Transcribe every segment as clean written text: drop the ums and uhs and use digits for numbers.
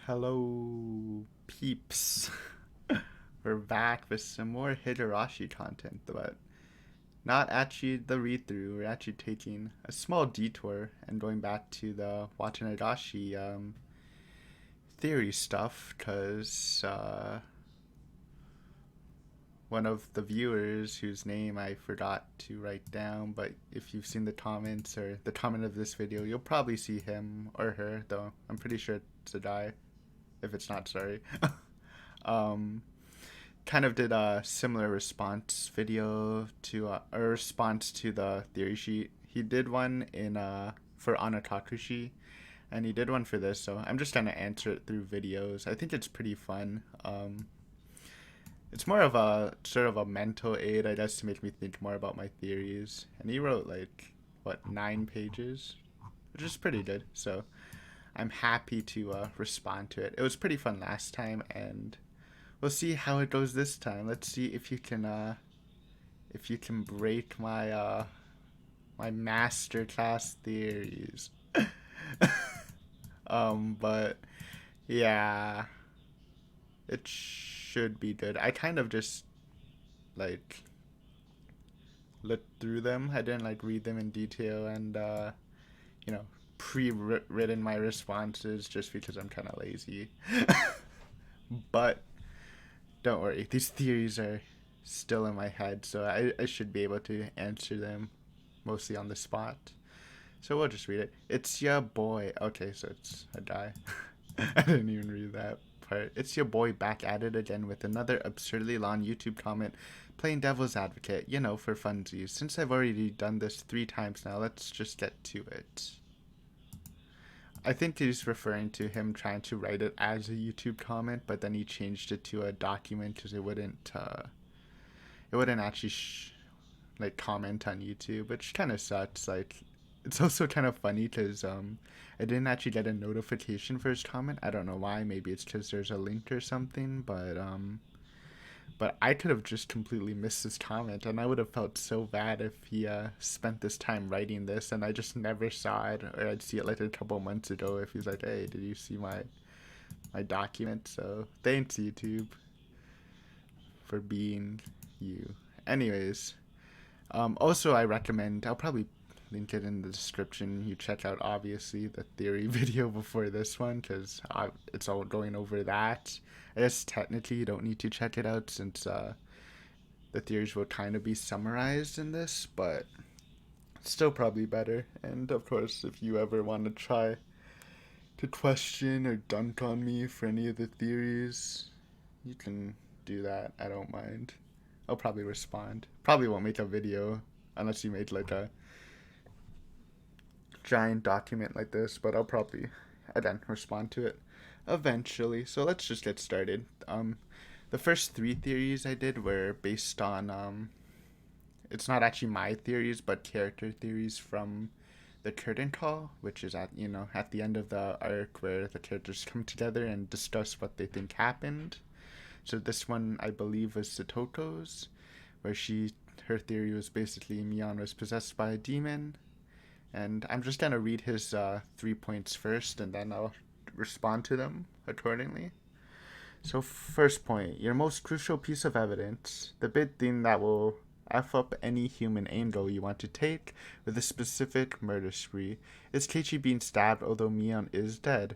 Hello, peeps. We're back with some more Higurashi content, but not actually the read through. We're actually taking a small detour and going back to the Watanagashi theory stuff because one of the viewers whose name I forgot to write down, but if you've seen the comments or the comment of this video, you'll probably see him or her, though I'm pretty sure it's a guy, if it's not, sorry. um, kind of did a similar response video to a response to the theory sheet. He did one in for Anatakushi, and he did one for this. So I'm just gonna answer it through videos. I think it's pretty fun. It's more of a sort of a mental aid, I guess, to make me think more about my theories. And he wrote like what 9 pages, which is pretty good. So I'm happy to respond to it. It was pretty fun last time, and we'll see how it goes this time. Let's see if you can break my masterclass theories. But yeah, it should be good. I kind of just like looked through them. I didn't like read them in detail and you know pre-written my responses just because I'm kind of lazy. But don't worry, these theories are still in my head, so I should be able to answer them mostly on the spot. So we'll just read it. It's your boy. Okay, so it's a guy. I didn't even read that part. It's your boy back at it again with another absurdly long YouTube comment, playing devil's advocate, for funsies. Since I've already done this 3 times now, let's just get to it. I think he's referring to him trying to write it as a YouTube comment, but then he changed it to a document because it wouldn't actually like comment on YouTube, which kind of sucks. Like, it's also kind of funny because I didn't actually get a notification for his comment. I don't know why. Maybe it's because there's a link or something, but I could have just completely missed his comment, and I would have felt so bad if he spent this time writing this, and I just never saw it, or I'd see it like a couple months ago if he's like, "Hey, did you see my document?" So thanks, YouTube, for being you. Anyways, also I recommend. I'll probably link it in the description. You check out obviously the theory video before this one because it's all going over that. I guess technically you don't need to check it out since the theories will kind of be summarized in this, but still probably better. And of course, if you ever want to try to question or dunk on me for any of the theories, you can do that. I don't mind. I'll probably respond. Probably won't make a video unless you made like a giant document like this, but I'll probably again respond to it eventually. So let's just get started. The first 3 theories I did were based on it's not actually my theories, but character theories from the curtain call, which is at the end of the arc where the characters come together and discuss what they think happened. So this one I believe was Satoko's, where her theory was basically Mion was possessed by a demon. And I'm just gonna read his 3 points first, and then I'll respond to them accordingly. So first point, your most crucial piece of evidence, the big thing that will F up any human angle you want to take with a specific murder spree, is Keiichi being stabbed although Mion is dead.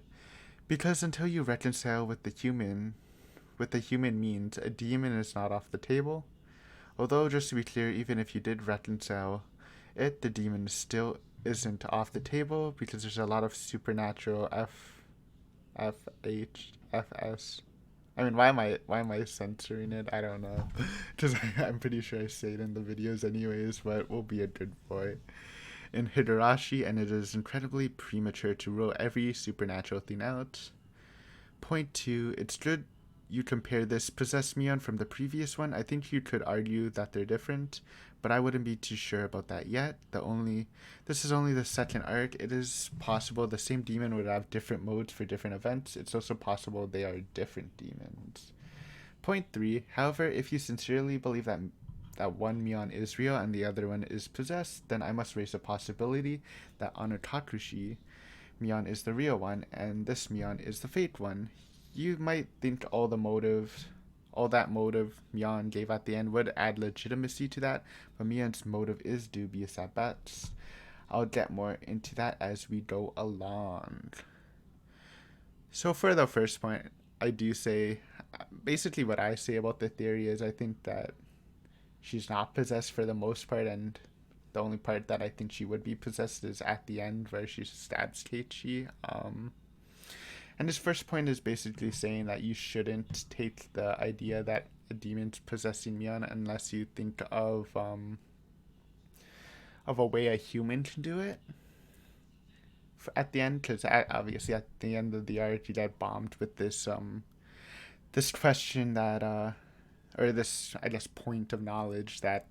Because until you reconcile with the human means, a demon is not off the table. Although, just to be clear, even if you did reconcile it, the demon still isn't off the table because there's a lot of supernatural FS. I mean, why am I censoring it? I don't know, because I'm pretty sure I say it in the videos anyways. But we'll be a good boy in Higurashi, and it is incredibly premature to rule every supernatural thing out. Point 2, it's good you compare this possessed Mion from the previous one. I think you could argue that they're different, but I wouldn't be too sure about that yet. This is only the second arc. It is possible the same demon would have different modes for different events. It's also possible they are different demons. Point 3, however, if you sincerely believe that one Mion is real and the other one is possessed, then I must raise a possibility that Anatakushi Mion is the real one, and this Mion is the fake one. You might think all that motive Mion gave at the end would add legitimacy to that, but Mion's motive is dubious at best. I'll get more into that as we go along. So for the first point, I do say, basically what I say about the theory is I think that she's not possessed for the most part, and the only part that I think she would be possessed is at the end where she stabs Keiichi. And his first point is basically saying that you shouldn't take the idea that a demon's possessing Mion unless you think of a way a human can do it. At the end, because obviously at the end of the arc, you get bombed with this question that or this, I guess, point of knowledge that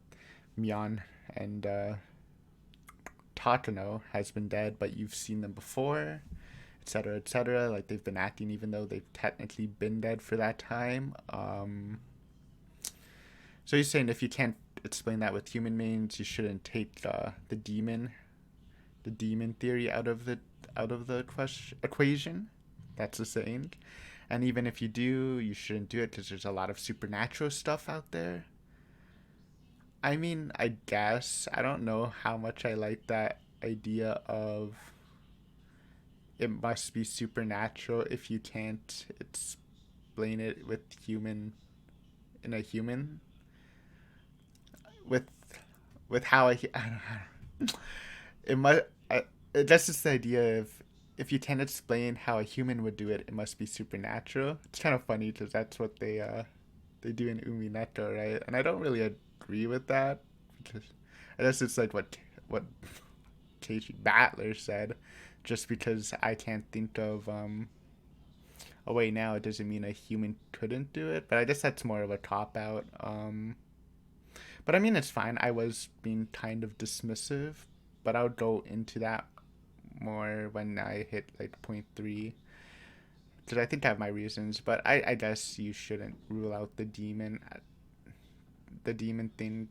Mion and Takano has been dead, but you've seen them before, etc., etc. Like they've been acting even though they've technically been dead for that time. So he's saying if you can't explain that with human means, you shouldn't take the demon theory out of the equation. That's the saying. And even if you do, you shouldn't do it because there's a lot of supernatural stuff out there. I mean, I guess I don't know how much I like that idea of it must be supernatural if you can't explain it with human in a human with how I don't know. It must. That's just the idea of if you can't explain how a human would do it, it must be supernatural. It's kind of funny because that's what they do in Umineko, right? And I don't really agree with that because I guess it's like what Keiichi Battler said. Just because I can't think of a way now, it doesn't mean a human couldn't do it. But I guess that's more of a cop out. But I mean, it's fine. I was being kind of dismissive, but I'll go into that more when I hit like point 3, because I think I have my reasons. But I guess you shouldn't rule out the demon thing,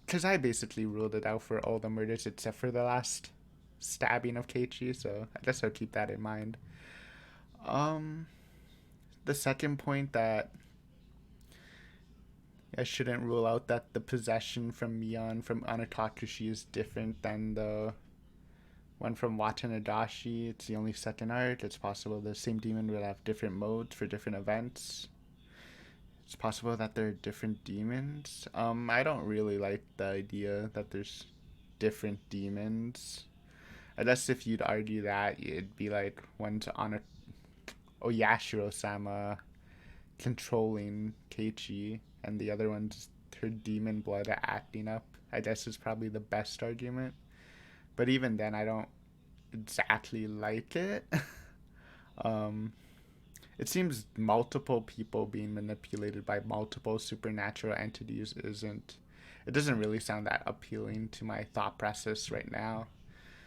because I basically ruled it out for all the murders except for the last stabbing of Keiichi, so I guess I'll keep that in mind. The second point, that I shouldn't rule out that the possession from Mion from Anatakashi is different than the one from Watanagashi. It's the only second arc. It's possible the same demon will have different modes for different events. It's possible that there are different demons. I don't really like the idea that there's different demons. I guess if you'd argue that, it'd be like one's on a Oyashiro-sama controlling Keiichi, and the other one's her demon blood acting up. I guess is probably the best argument. But even then, I don't exactly like it. It seems multiple people being manipulated by multiple supernatural entities it doesn't really sound that appealing to my thought process right now.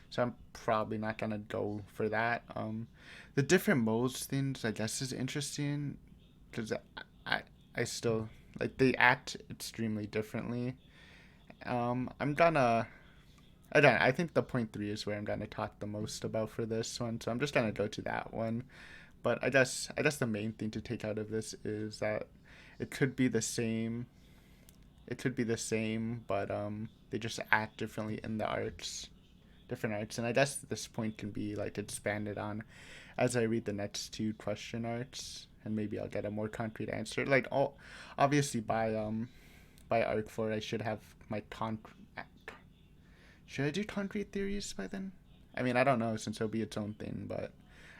So I'm probably not gonna go for that. The different modes things, I guess, is interesting because I still like they act extremely differently. I think the point 3 is where I'm gonna talk the most about for this one, so I'm just gonna go to that one. But I guess the main thing to take out of this is that it could be the same. It could be the same, but they just act differently in the arcs, different arcs, and I guess this point can be like expanded on as I read the next 2 question arcs, and maybe I'll get a more concrete answer. Like, obviously by arc 4, I should have my should I do concrete theories by then? I mean, I don't know since it'll be its own thing, but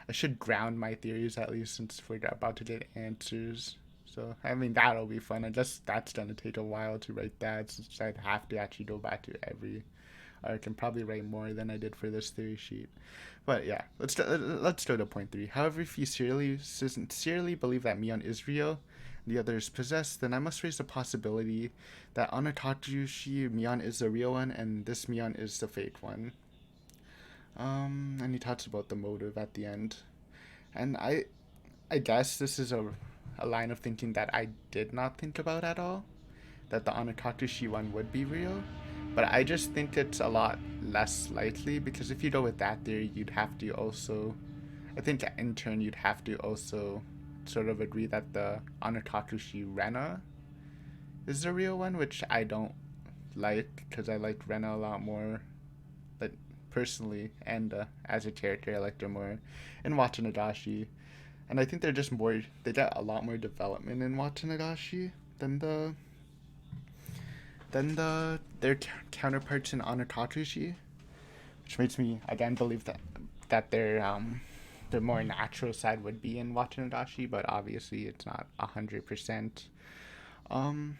I should ground my theories at least since we're about to get answers. So, I mean, that'll be fun. I guess that's going to take a while to write that since I'd have to actually go back to every arc and probably write more than I did for this theory sheet. But yeah, let's go to point 3. However, if you sincerely believe that Mion is real and the other is possessed, then I must raise the possibility that Anatakashi Mion is the real one and this Mion is the fake one. And he talks about the motive at the end. And I guess this is a line of thinking that I did not think about at all. That the Anatakashi one would be real. But I just think it's a lot less likely because if you go with that theory, you'd have to also, I think in turn, you'd have to also sort of agree that the Anatakushi Rena is the real one, which I don't like because I like Rena a lot more, like personally, and as a character, I liked her more in Watanagashi. And I think they're just more, they get a lot more development in Watanagashi than their counterparts in Anatakushi, which makes me again believe that their more natural side would be in Watanagashi, but obviously it's not 100%. Um,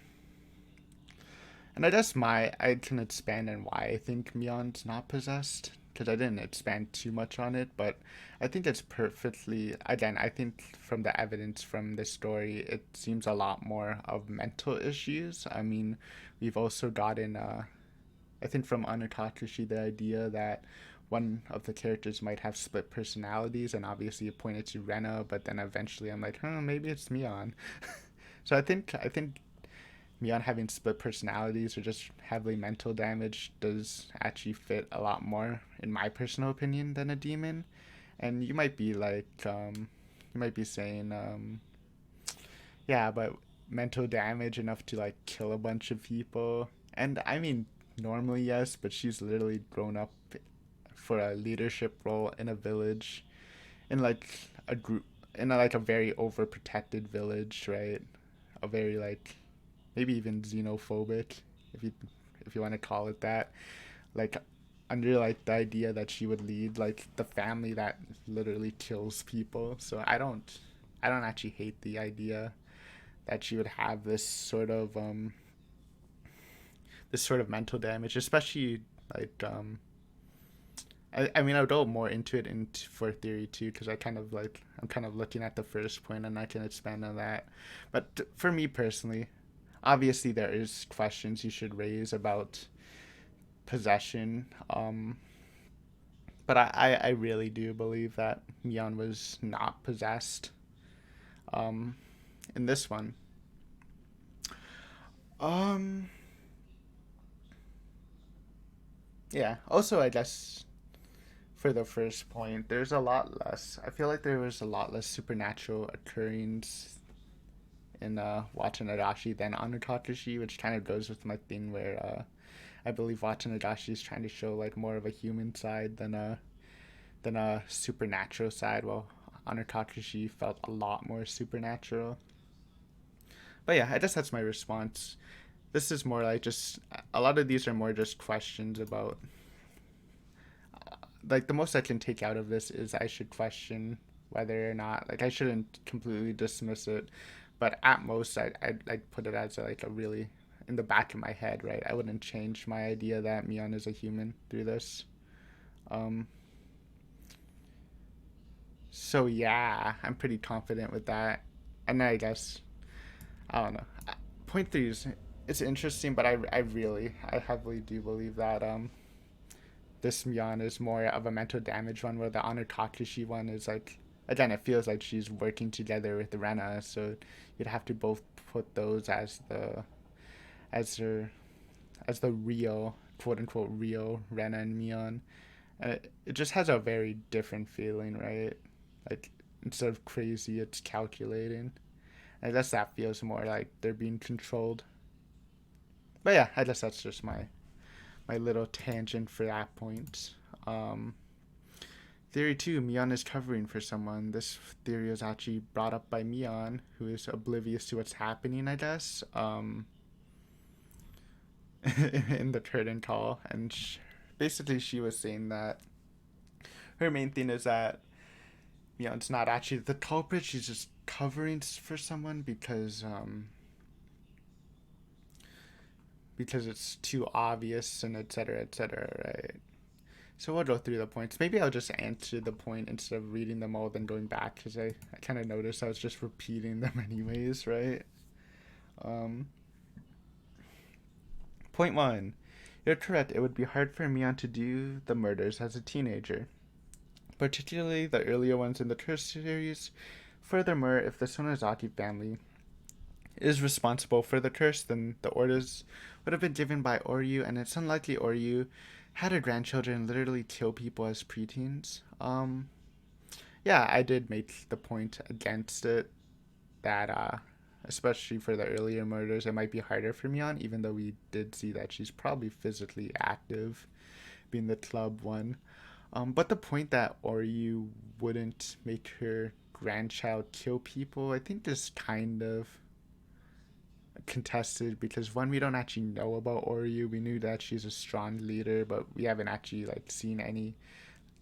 and I can expand on why I think Mion's not possessed because I didn't expand too much on it, but I think it's perfectly, again, I think from the evidence from this story, it seems a lot more of mental issues. I mean, we've also gotten I think from Anatakushi the idea that one of the characters might have split personalities, and obviously it pointed to Rena, but then eventually I'm like, maybe it's Mion. So I think Mion having split personalities or just heavily mental damage does actually fit a lot more, in my personal opinion, than a demon. And you might be like, you might be saying, yeah, but mental damage enough to like kill a bunch of people. And I mean, normally yes, but she's literally grown up for a leadership role in a village, in like a group, in like a very overprotected village, right? A very like maybe even xenophobic, if you want to call it that. Like under like the idea that she would lead like the family that literally kills people. So I don't actually hate the idea that she would have this sort of mental damage, especially like I mean I'll go more into it for theory too because I'm kind of looking at the first point and I can expand on that. But for me personally, obviously there is questions you should raise about possession. But I really do believe that Mion was not possessed. Um, in this one. Um, yeah. Also, I guess for the first point, there's a lot less. I feel like there was a lot less supernatural occurrence in Watanagashi than Anutakashi, which kind of goes with my thing where I believe Watanagashi is trying to show like more of a human side than a supernatural side, while Anutakashi felt a lot more supernatural. But yeah, I guess that's my response. This is more like just a lot of these are more just questions about like the most I can take out of this is I should question whether or not like I shouldn't completely dismiss it, but at most I'd like put it as like a really in the back of my head, right? I wouldn't change my idea that Mion is a human through this. Um, so yeah, I'm pretty confident with that, and I guess I don't know. Point three is it's interesting, but I heavily do believe that this Mion is more of a mental damage one, where the Honor Takashi one is like again it feels like she's working together with Rena, so you'd have to both put those as her as the real quote unquote real Rena and Mion, and it just has a very different feeling, right? Like instead of crazy, it's calculating. I guess that feels more like they're being controlled. But yeah, I guess that's just my little tangent for that point. Um, Theory 2, Mion is covering for someone. This theory is actually brought up by Mion, who is oblivious to what's happening, I guess, in the curtain call. And basically, she was saying that her main thing is that Mion's not actually the culprit. She's just covering for someone because it's too obvious and etc., right? So we'll go through the points. Maybe I'll just answer the point instead of reading them all then going back because I kind of noticed I was just repeating them anyways, right? Um, Point one. You're correct. It would be hard for Mion to do the murders as a teenager, particularly the earlier ones in the Curse series. Furthermore, if the Sonozaki family is responsible for the curse, then the orders would have been given by Oryu, and it's unlikely Oryu had her grandchildren literally kill people as preteens. Yeah, I did make the point against it that, especially for the earlier murders, it might be harder for Mion, even though we did see that she's probably physically active, being the club one. But the point that Oryu wouldn't make her grandchild kill people, I think is kind of contested because one, we don't actually know about Oryu. We knew that she's a strong leader, but we haven't actually like seen any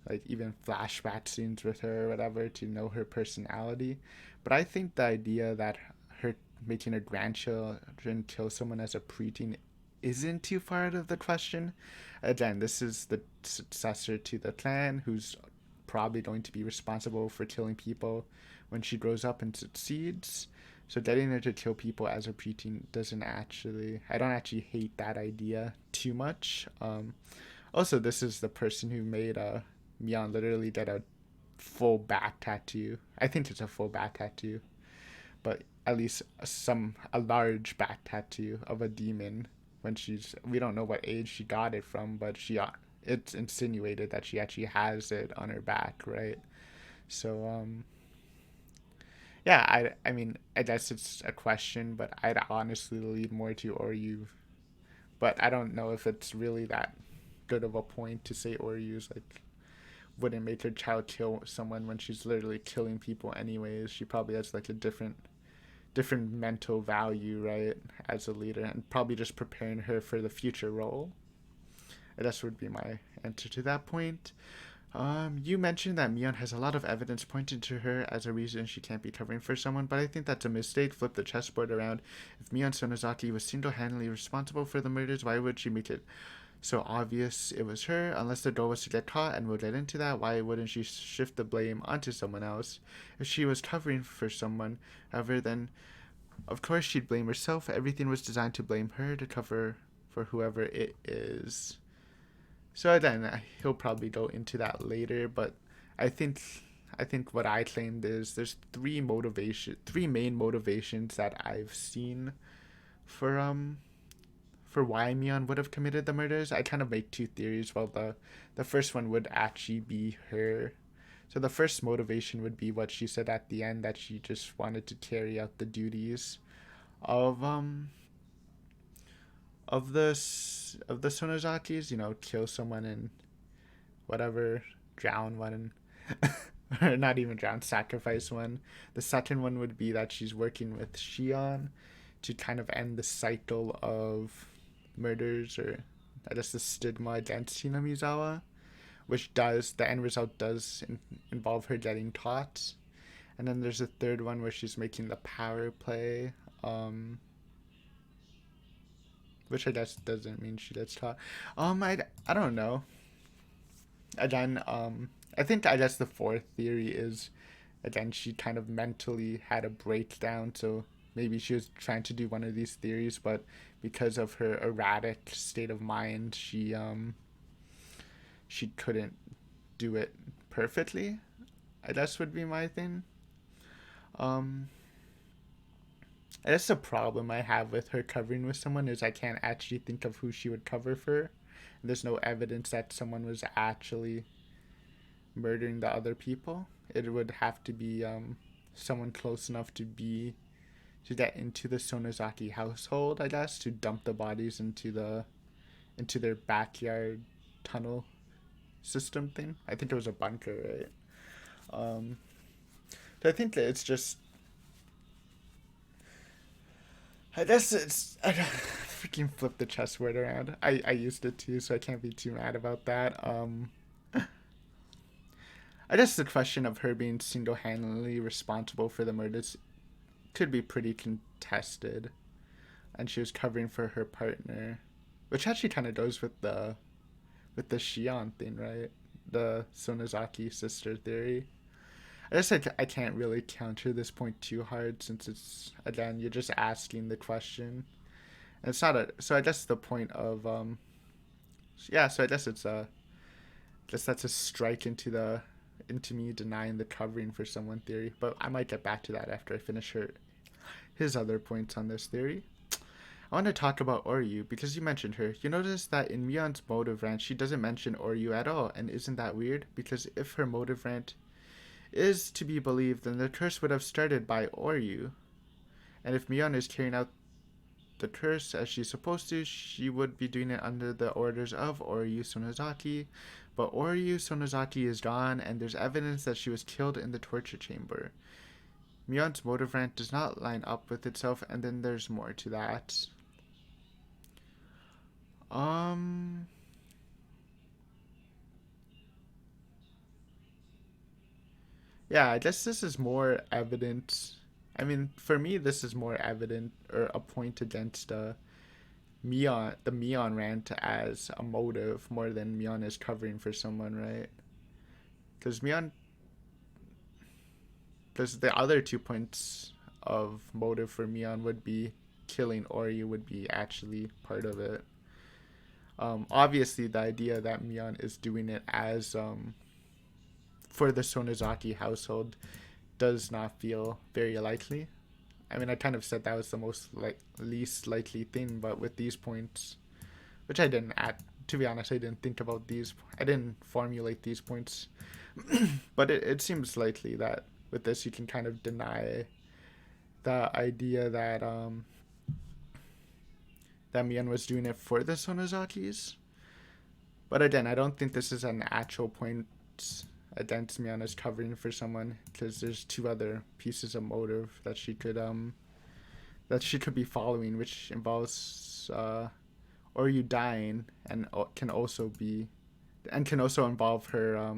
like even flashback scenes with her or whatever to know her personality. But I think the idea that her making her grandchildren kill someone as a preteen isn't too far out of the question. Again, this is the successor to the clan who's probably going to be responsible for killing people when she grows up and succeeds. So getting her to kill people as a preteen doesn't actually, I don't actually hate that idea too much. Also, this is the person who made Mion literally get a full back tattoo. I think it's a full back tattoo, but at least a large back tattoo of a demon. When we don't know what age she got it from, but it's insinuated that she actually has it on her back, right? So yeah, I mean, I guess it's a question, but I'd honestly lead more to Oryu. But I don't know if it's really that good of a point to say Oryu's like wouldn't make her child kill someone when she's literally killing people anyways. She probably has like a different mental value, right, as a leader, and probably just preparing her for the future role. And that would be my answer to that point. You mentioned that Mion has a lot of evidence pointing to her as a reason she can't be covering for someone, but I think that's a mistake. Flip the chessboard around. If Mion Sonozaki was single-handedly responsible for the murders, why would she make it so obvious it was her? Unless the goal was to get caught, and we'll get into that, why wouldn't she shift the blame onto someone else? If she was covering for someone, however, then of course she'd blame herself. Everything was designed to blame her, to cover for whoever it is. So then he'll probably go into that later, but I think I think what I claimed is there's three main motivations that I've seen for why Mion would have committed the murders. I kind of make two theories. Well, the first one would actually be her. So the first motivation would be what she said at the end, that she just wanted to carry out the duties of of the Sonozakis, kill someone and whatever, drown one, or not even drown, sacrifice one. The second one would be that she's working with Shion to kind of end the cycle of murders, or I guess the stigma against Hinamizawa, which the end result does involve her getting taught. And then there's a third one where she's making the power play, which I guess doesn't mean she gets taught. I don't know. Again, I guess the fourth theory is, again, she kind of mentally had a breakdown, so maybe she was trying to do one of these theories, but because of her erratic state of mind, she couldn't do it perfectly. I guess would be my thing. Um, I guess the problem I have with her covering with someone is I can't actually think of who she would cover for. There's no evidence that someone was actually murdering the other people. It would have to be someone close enough to get into the Sonozaki household, I guess, to dump the bodies into their backyard tunnel system thing. I think it was a bunker, right? So I think that it's just, I guess it's, I freaking flip the chessboard around. I used it too, so I can't be too mad about that. I guess the question of her being single-handedly responsible for the murders could be pretty contested, and she was covering for her partner, which actually kind of goes with the Shion thing, right? The Sonozaki sister theory. I guess I can't really counter this point too hard, since it's, again, you're just asking the question. And it's not a, so I guess the point of, yeah, so I guess it's a, guess that's a strike into me denying the covering for someone theory, but I might get back to that after I finish her his other points on this theory. I want to talk about Oryu because you mentioned her. You notice that in Mion's motive rant, she doesn't mention Oryu at all, and isn't that weird? Because if her motive rant is to be believed, then the curse would have started by Oryu. And if Mion is carrying out the curse as she's supposed to, she would be doing it under the orders of Oryu Sonozaki. But Oryu Sonozaki is gone, and there's evidence that she was killed in the torture chamber. Mion's motive rant does not line up with itself, and then there's more to that. Um. Yeah, I guess this is more evident. I mean, for me, this is more evident or a point against the Mion rant as a motive more than Mion is covering for someone, right? Because Mion, because the other 2 points of motive for Mion would be killing Ori would be actually part of it. Obviously, the idea that Mion is doing it as for the Sonozaki household does not feel very likely. I mean, I kind of said that was the most least likely thing, but with these points, which I didn't add, to be honest, I didn't think about these. I didn't formulate these points, but it seems likely that with this you can kind of deny the idea that that Mion was doing it for the Sonozakis. But again, I don't think this is an actual point against Mion as covering for someone, because there's 2 other pieces of motive that she could be following, which involves or you dying, and can also involve her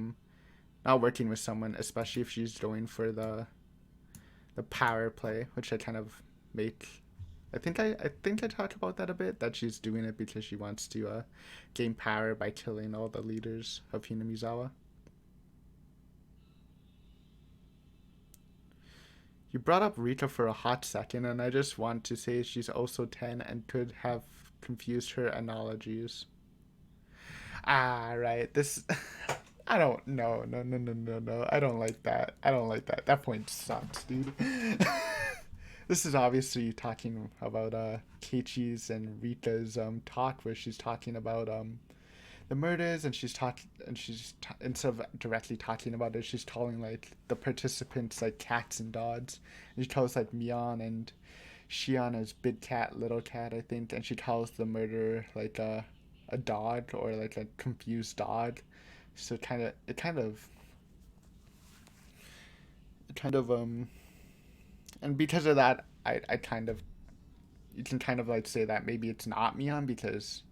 not working with someone, especially if she's going for the power play, which I kind of make. I think I talked about that a bit, that she's doing it because she wants to gain power by killing all the leaders of Hinamizawa. You brought up Rika for a hot second, and I just want to say she's also 10 and could have confused her analogies. Ah, right. This. I don't. No, no, no, no, no, no. I don't like that. I don't like that. That point sucks, dude. This is obviously talking about Keiichi's and Rika's talk, where she's talking about the murders, and instead of directly talking about it, she's calling like the participants like cats and dogs, and she calls like Mion and Shion as big cat, little cat, I think, and she calls the murderer like a dog, or like a confused dog. So it kind of and because of that, I kind of you can kind of like say that maybe it's not Mion because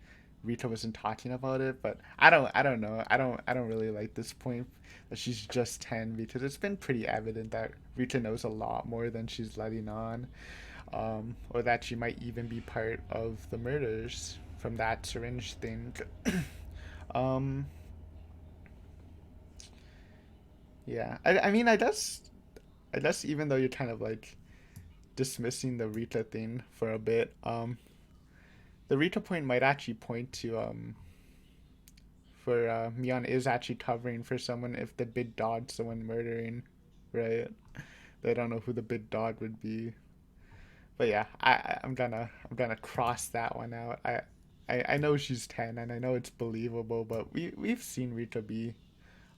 Rita wasn't talking about it. But I don't know. I don't really like this point that she's just 10, because it's been pretty evident that Rita knows a lot more than she's letting on, or that she might even be part of the murders from that syringe thing. um, yeah, I mean, I guess even though you're kind of like dismissing the Rita thing for a bit, the Rita point might actually point to for Mion is actually covering for someone if the big dog's someone murdering, right? They don't know who the big dog would be. But yeah, I'm gonna cross that one out. I know she's 10, and I know it's believable, but we've seen Rita be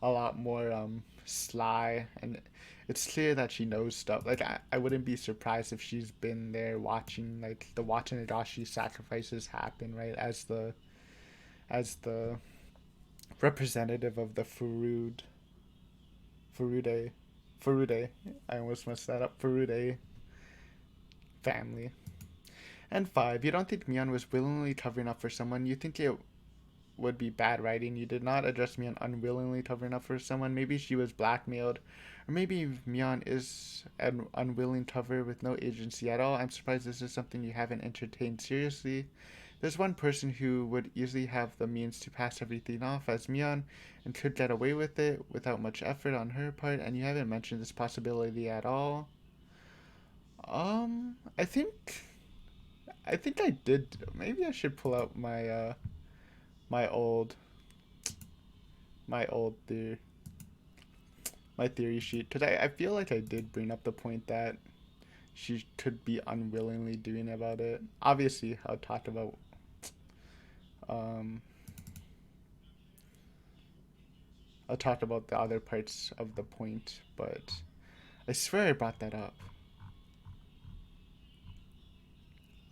a lot more sly, and it's clear that she knows stuff. Like I wouldn't be surprised if she's been there watching like the Watanagashi sacrifices happen, right? As the representative of the Furude Furude. I almost messed that up. Furude family. And 5, you don't think Mion was willingly covering up for someone. You think it would be bad writing. You did not address Mion unwillingly covering up for someone. Maybe she was blackmailed. Or maybe Mion is an unwilling cover with no agency at all. I'm surprised this is something you haven't entertained seriously. There's one person who would easily have the means to pass everything off as Mion and could get away with it without much effort on her part, and you haven't mentioned this possibility at all. I think I did. Maybe I should pull out my old my old theory my theory sheet, because I feel like I did bring up the point that she could be unwillingly doing about it. Obviously, um I'll talk about the other parts of the point, but I swear I brought that up.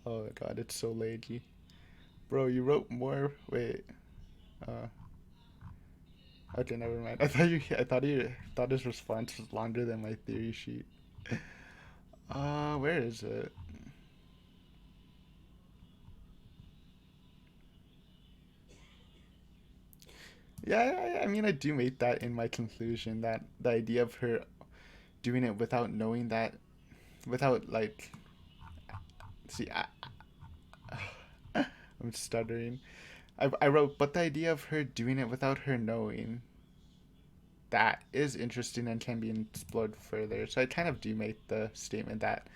Oh my god, it's so laggy. Bro, you wrote more. Wait. Uh, okay, never mind. I thought his response was longer than my theory sheet. Where is it? Yeah, I mean, I do make that in my conclusion that the idea of her doing it without knowing that, without like, see, I'm stuttering. I wrote, but the idea of her doing it without her knowing that is interesting and can be explored further. So I kind of do make the statement that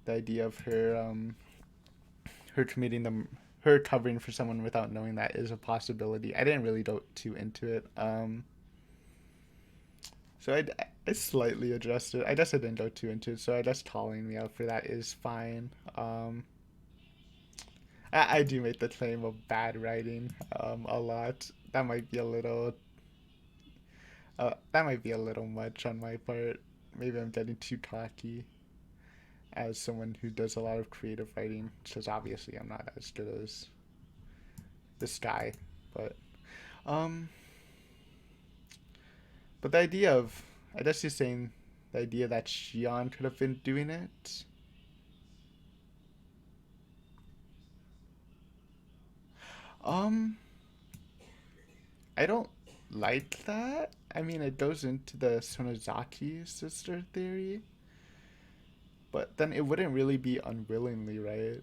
the idea of her committing them her covering for someone without knowing that is a possibility. I didn't really go too into it. So I slightly adjusted. I guess I didn't go too into it. So I guess calling me out for that is fine. I do make the claim of bad writing a lot. That might be a little much on my part. Maybe I'm getting too cocky as someone who does a lot of creative writing, because obviously I'm not as good as this guy. But um, but the idea of, I guess you're saying the idea that Shion could have been doing it. Um, I don't like that. I mean, it goes into the Sonozaki sister theory, but then it wouldn't really be unwillingly, right?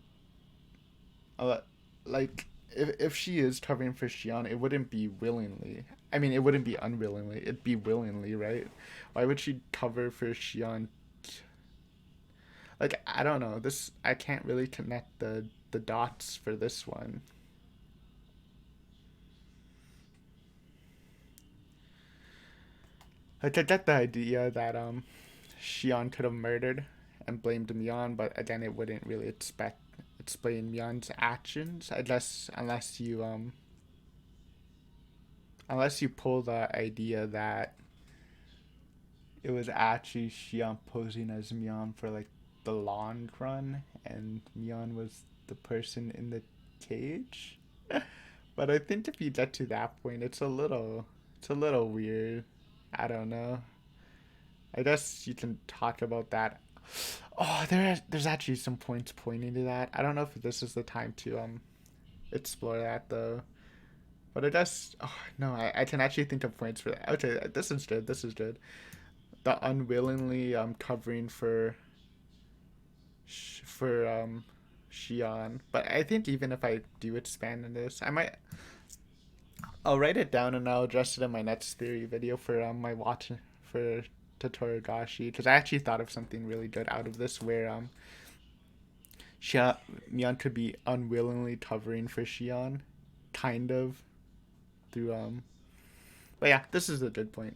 Uh, like if she is covering for Shion, it wouldn't be willingly. I mean, it wouldn't be unwillingly. It'd be willingly, right? Why would she cover for Shion? Like I don't know. This I can't really connect the dots for this one. Like I get the idea that Shion could have murdered and blamed Myeon, but again, it wouldn't really explain Myeon's actions unless you pull the idea that it was actually Xian posing as Myeon for like the long run, and Myeon was the person in the cage. But I think if you get to that point, it's a little weird. I don't know. I guess you can talk about that. Oh, there's actually some points pointing to that. I don't know if this is the time to explore that though. But I guess, oh no, I can actually think of points for that. Okay, this is good. This is good. The unwillingly covering for Xion. But I think even if I do expand on this, I'll write it down and I'll address it in my next theory video for my watch for Tatoragashi, because I actually thought of something really good out of this where Xia Mian could be unwillingly covering for Xion, kind of through But yeah, this is a good point.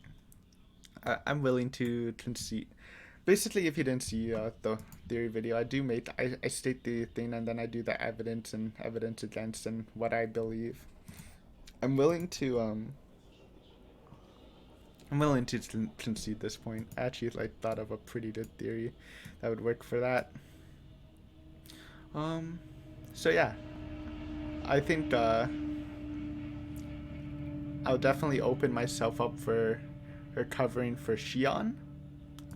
I'm willing to concede. Basically, if you didn't see the theory video, I state the thing and then I do the evidence and evidence against and what I believe. I'm willing to um I'm willing to concede this point. I actually like thought of a pretty good theory that would work for that. Um, so yeah, I think I'll definitely open myself up for her covering for Shion.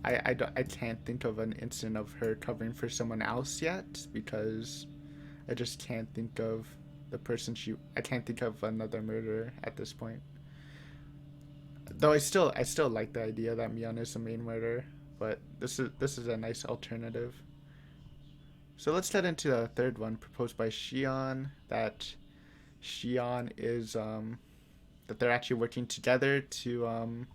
I can't think of an instance of her covering for someone else yet because I just can't think of the person I can't think of another murderer at this point. Though I still like the idea that Mion is the main murderer, but this is a nice alternative. So let's head into the third one proposed by Shion, that Shion is that they're actually working together to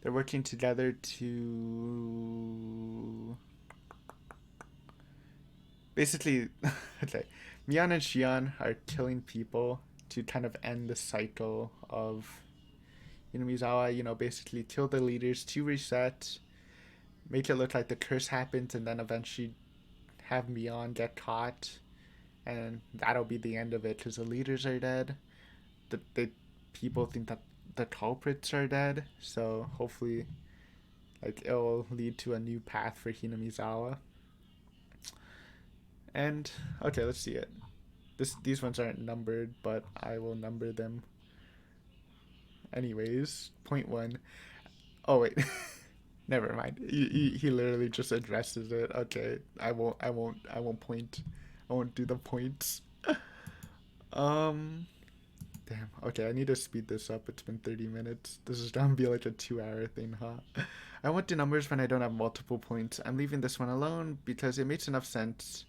they're working together to basically okay. Mion and Shion are killing people to kind of end the cycle of Mizawa, basically kill the leaders to reset make it look like the curse happens and then eventually have Mion get caught, and that'll be the end of it because the leaders are dead. The people think that the culprits are dead, so hopefully, like, it'll lead to a new path for Hinamizawa. And okay, let's see it. These ones aren't numbered, but I will number them anyways. Point one. Oh wait, never mind. He literally just addresses it. Okay, I won't point. I won't do the points. Um, Damn. Okay, I need to speed this up. It's been 30 minutes. This is gonna be like a 2 hour thing, huh? I want the numbers when I don't have multiple points. I'm leaving this one alone because it makes enough sense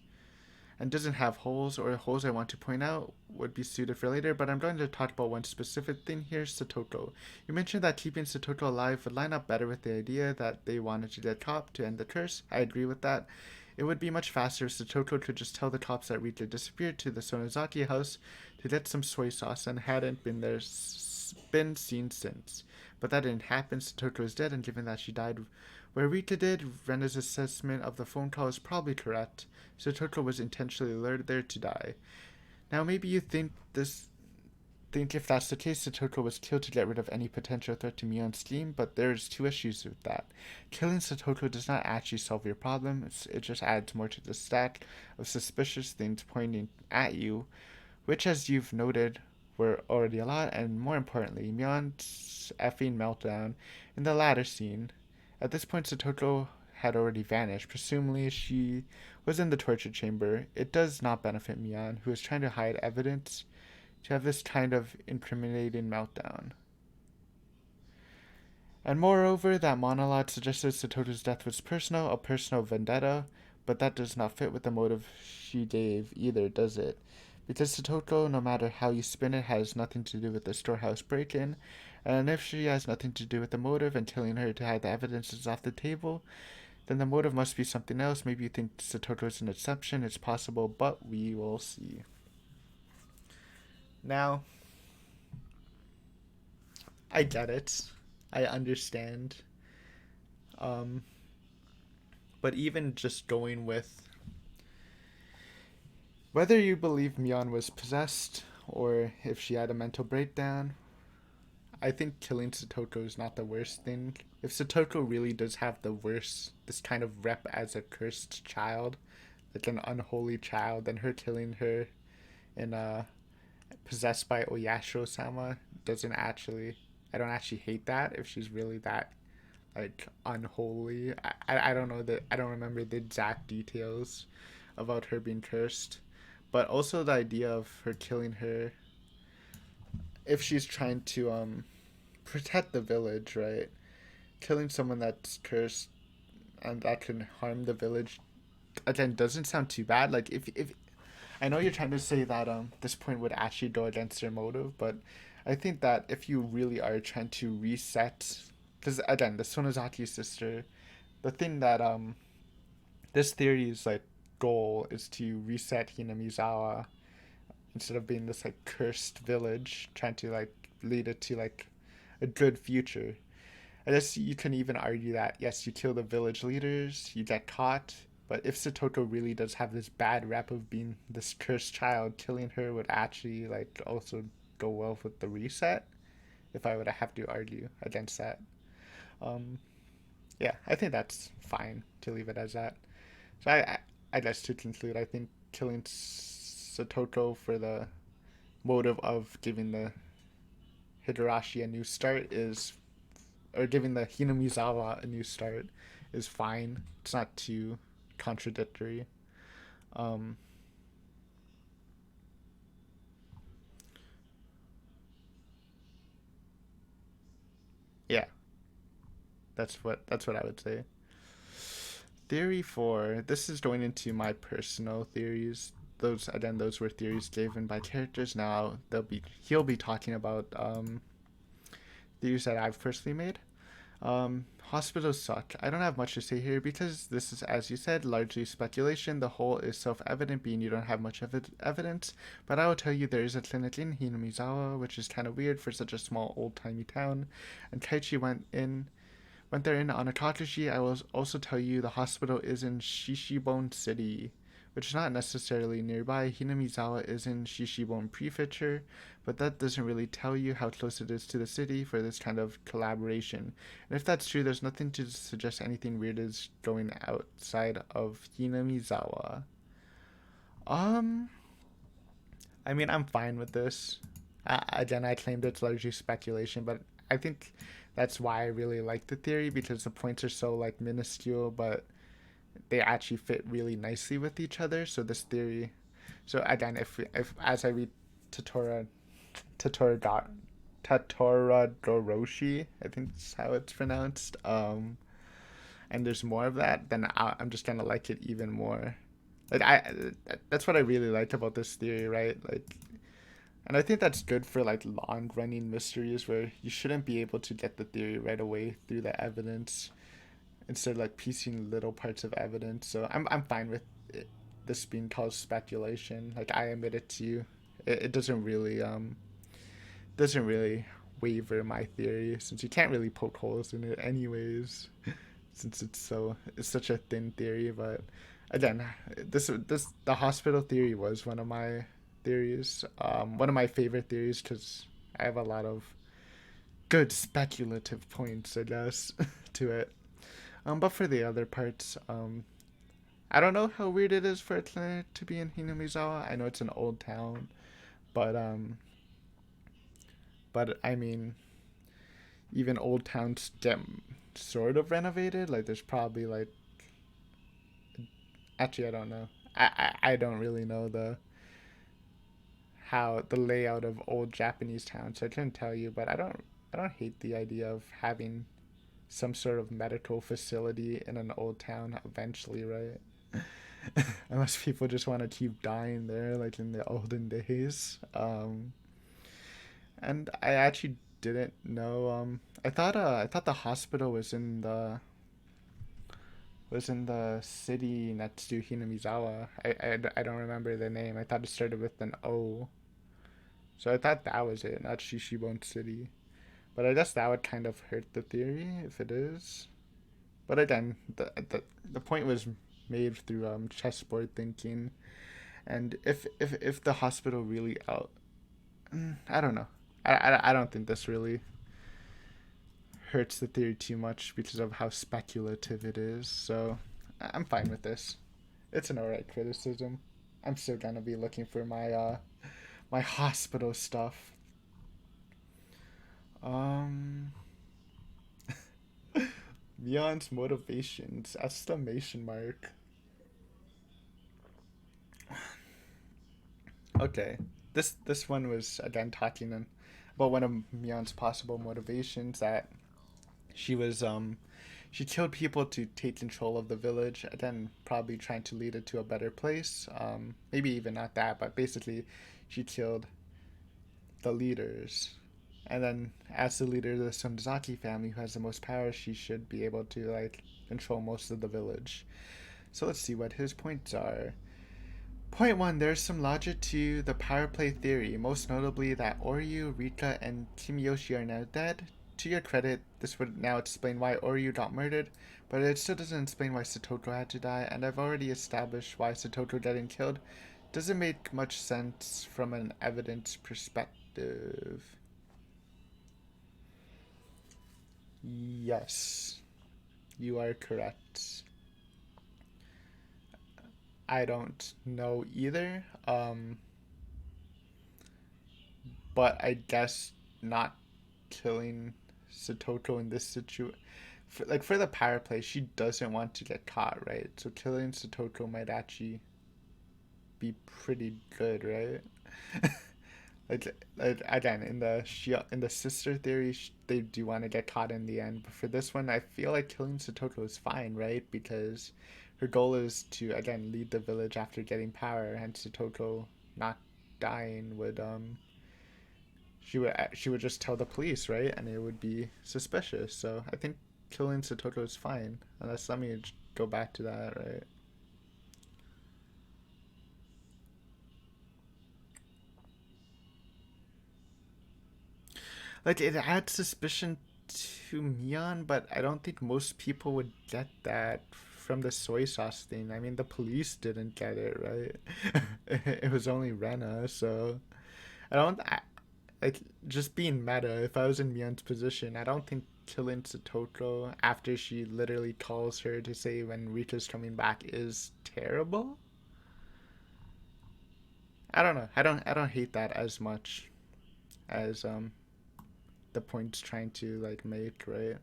and doesn't have holes, or holes I want to point out would be suited for later, but I'm going to talk about one specific thing here, Satoko. You mentioned that keeping Satoko alive would line up better with the idea that they wanted to get cop to end the curse. I agree with that. It would be much faster if Satoko could just tell the cops that Rika disappeared to the Sonozaki house to get some soy sauce and hadn't been seen since. But that didn't happen. Satoko is dead, and given that she died where Rika did, Rena's assessment of the phone call is probably correct. Satoko was intentionally lured there to die. Now maybe you think if that's the case, Satoko was killed to get rid of any potential threat to Mion's scheme, but there's two issues with that. Killing Satoko does not actually solve your problem, it just adds more to the stack of suspicious things pointing at you, which, as you've noted, were already a lot, and more importantly, Mion's effing meltdown in the latter scene. At this point, Satoko had already vanished. Presumably, she was in the torture chamber. It does not benefit Mion, who is trying to hide evidence, to have this kind of incriminating meltdown. And moreover, that monologue suggested Satoto's death was personal, a personal vendetta, but that does not fit with the motive she gave either, does it? Because Satoko, no matter how you spin it, has nothing to do with the storehouse break in, and if she has nothing to do with the motive and killing her to hide the evidence is off the table, then the motive must be something else. Maybe you think Satoko is an exception, it's possible, but we will see. Now, I get it. I understand. Um, but even just going with whether you believe Mion was possessed or if she had a mental breakdown, I think killing Satoko is not the worst thing. If Satoko really does have the worst, this kind of rep as a cursed child, like an unholy child, then her killing her in possessed by Oyashiro sama doesn't actually. I don't actually hate that if she's really that like unholy. I don't know that I don't remember the exact details about her being cursed, but also the idea of her killing her if she's trying to protect the village, right? Killing someone that's cursed and that can harm the village again doesn't sound too bad. Like if I know you're trying to say that this point would actually go against their motive, but I think that if you really are trying to reset, because again, the Sonozaki sister, the thing that this theory's like goal is to reset Hinamizawa instead of being this like cursed village, trying to like lead it to like a good future. I guess you can even argue that yes, you kill the village leaders, you get caught, but if Satoko really does have this bad rep of being this cursed child, killing her would actually like also go well with the reset. If I would have to argue against that, um, yeah, I think that's fine to leave it as that. So I guess to conclude, I think killing Satoko for the motive of giving the Higurashi a new start is, or giving the Hinamizawa a new start is fine. It's not too contradictory. Um, yeah, that's what I would say. Theory four. This is going into my personal theories. Those again, those were theories given by characters. Now he'll be talking about theories that I've personally made. Hospitals suck. I don't have much to say here because this is, as you said, largely speculation. The whole is self-evident, being you don't have much evidence. But I will tell you there is a clinic in Hinamizawa, which is kind of weird for such a small, old-timey town. And Kaichi When they're in Anakatashi, I will also tell you the hospital is in Shishibone City, which is not necessarily nearby. Hinamizawa is in Shishibone Prefecture, but that doesn't really tell you how close it is to the city for this kind of collaboration. And if that's true, there's nothing to suggest anything weird is going outside of Hinamizawa. Um, I mean, I'm fine with this. Again, I claimed it's largely speculation, but I think that's why I really like the theory because the points are so like minuscule, but they actually fit really nicely with each other. So this theory, so again, if as I read Tatora Tatora Tatora Doroshi, I think that's how it's pronounced. And there's more of that, then I'm just gonna like it even more. Like that's what I really like about this theory, right? Like, and I think that's good for like long running mysteries where you shouldn't be able to get the theory right away through the evidence instead of like piecing little parts of evidence. So I'm fine with this being called speculation. Like I admit it to you. It doesn't really waver my theory since you can't really poke holes in it anyways since it's such a thin theory. But again, this the hospital theory was one of my theories, one of my favorite theories because I have a lot of good speculative points, I guess, to it. But for the other parts, I don't know how weird it is for a clinic to be in Hinamizawa. I know it's an old town, but I mean, even old towns get sort of renovated. Like there's probably like, actually I don't know. I don't really know the layout of old Japanese towns, so I couldn't tell you. But I don't hate the idea of having some sort of medical facility in an old town eventually, right? Unless people just want to keep dying there, like in the olden days. And I actually didn't know. I thought the hospital was in the city next to Hinamizawa. I don't remember the name. I thought it started with an O. So I thought that was it, not Shishibone City. But I guess that would kind of hurt the theory if it is. But again, the point was made through chessboard thinking. And if the hospital really out, I don't know. I don't think this really hurts the theory too much because of how speculative it is. So I'm fine with this. It's an alright criticism. I'm still gonna be looking for my hospital stuff. Um, Mion's motivations exclamation mark. Okay, this one was again talking about one of Mion's possible motivations that she was she killed people to take control of the village, again probably trying to lead it to a better place. Maybe even not that, but basically she killed the leaders. And then as the leader of the Sonzaki family who has the most power, she should be able to like control most of the village. So let's see what his points are. Point one, there's some logic to the power play theory, most notably that Oryu, Rika, and Kimiyoshi are now dead. To your credit, this would now explain why Oryu got murdered, but it still doesn't explain why Satoko had to die, and I've already established why Satoko getting killed doesn't make much sense from an evidence perspective. Yes, you are correct. I don't know either. But I guess not killing Satoko in this situation, for the power play, she doesn't want to get caught, right? So killing Satoko might actually be pretty good, right? like again, in the sister theory, they do want to get caught in the end. But for this one, I feel like killing Satoko is fine, right? Because her goal is to again lead the village after getting power, and Satoko not dying would she would just tell the police, right? And it would be suspicious. So I think killing Satoko is fine. Unless, let me go back to that, right? Like it adds suspicion to Mion, but I don't think most people would get that from the soy sauce thing. I mean, the police didn't get it, right? It was only Rena, so I don't. Like, just being meta, if I was in Mion's position, I don't think killing Satoko after she literally calls her to say when Rita's coming back is terrible. I don't know. I don't hate that as much as the point's trying to like make, right?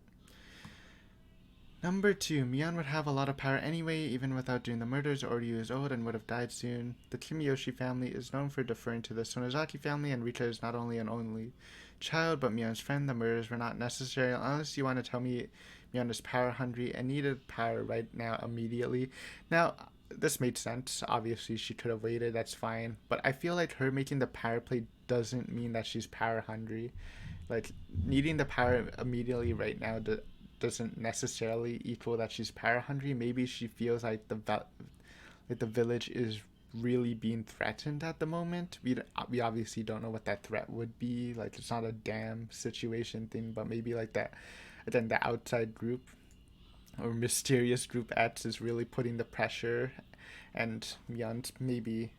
Number two, Mion would have a lot of power anyway, even without doing the murders. Oryu is old and would have died soon. The Kimiyoshi family is known for deferring to the Sonozaki family, and Rita is not only an only child, but Mion's friend. The murders were not necessary unless you want to tell me Mion is power hungry and needed power right now immediately. Now, this made sense. Obviously, she could have waited. That's fine. But I feel like her making the power play doesn't mean that she's power hungry. Like needing the power immediately right now doesn't necessarily equal that she's power hungry. Maybe she feels like the village is really being threatened at the moment. We obviously don't know what that threat would be. Like it's not a damn situation thing, but maybe like that. Then the outside group or mysterious group X is really putting the pressure, and Myeon's maybe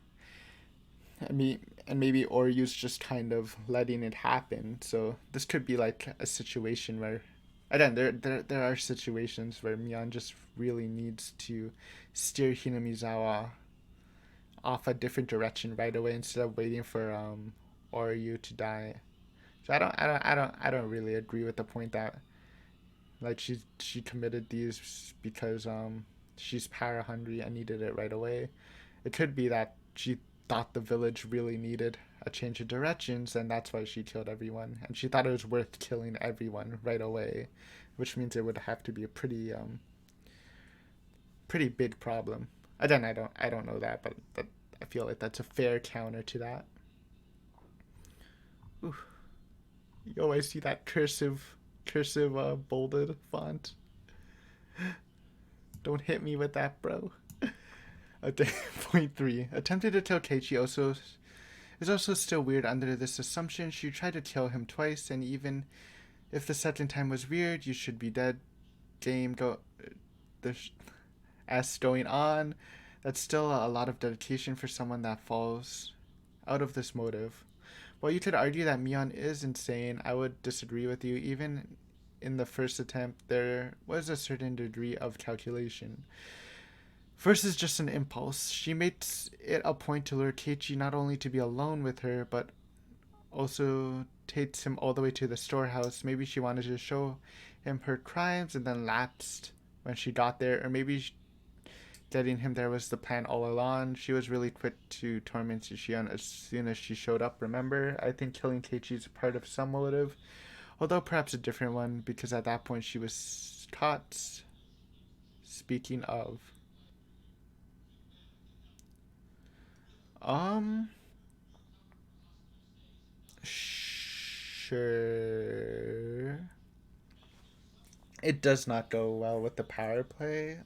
Oryu's just kind of letting it happen. So this could be like a situation where, again, there are situations where Mion just really needs to steer Hinamizawa off a different direction right away instead of waiting for Oryu to die. So I don't really agree with the point that like she committed these because she's power hungry and needed it right away. It could be that she thought the village really needed a change of directions, and that's why she killed everyone. And she thought it was worth killing everyone right away, which means it would have to be a pretty big problem. Again, I don't know that, but I feel like that's a fair counter to that. Ooh, you always see that cursive bolded font. Don't hit me with that, bro. Okay, point three. Attempted to kill Keiichi also is also still weird under this assumption. She tried to kill him twice, and even if the second time was weird, you should be dead. Game go. There's S going on. That's still a lot of dedication for someone that falls out of this motive. While you could argue that Mion is insane, I would disagree with you. Even in the first attempt, there was a certain degree of calculation. First is just an impulse. She makes it a point to lure Keiichi not only to be alone with her, but also takes him all the way to the storehouse. Maybe she wanted to show him her crimes and then lapsed when she got there, or maybe getting him there was the plan all along. She was really quick to torment Shion as soon as she showed up, remember? I think killing Keiichi is part of some motive, although perhaps a different one, because at that point she was caught. Speaking of. Um, sure. It does not go well with the power play.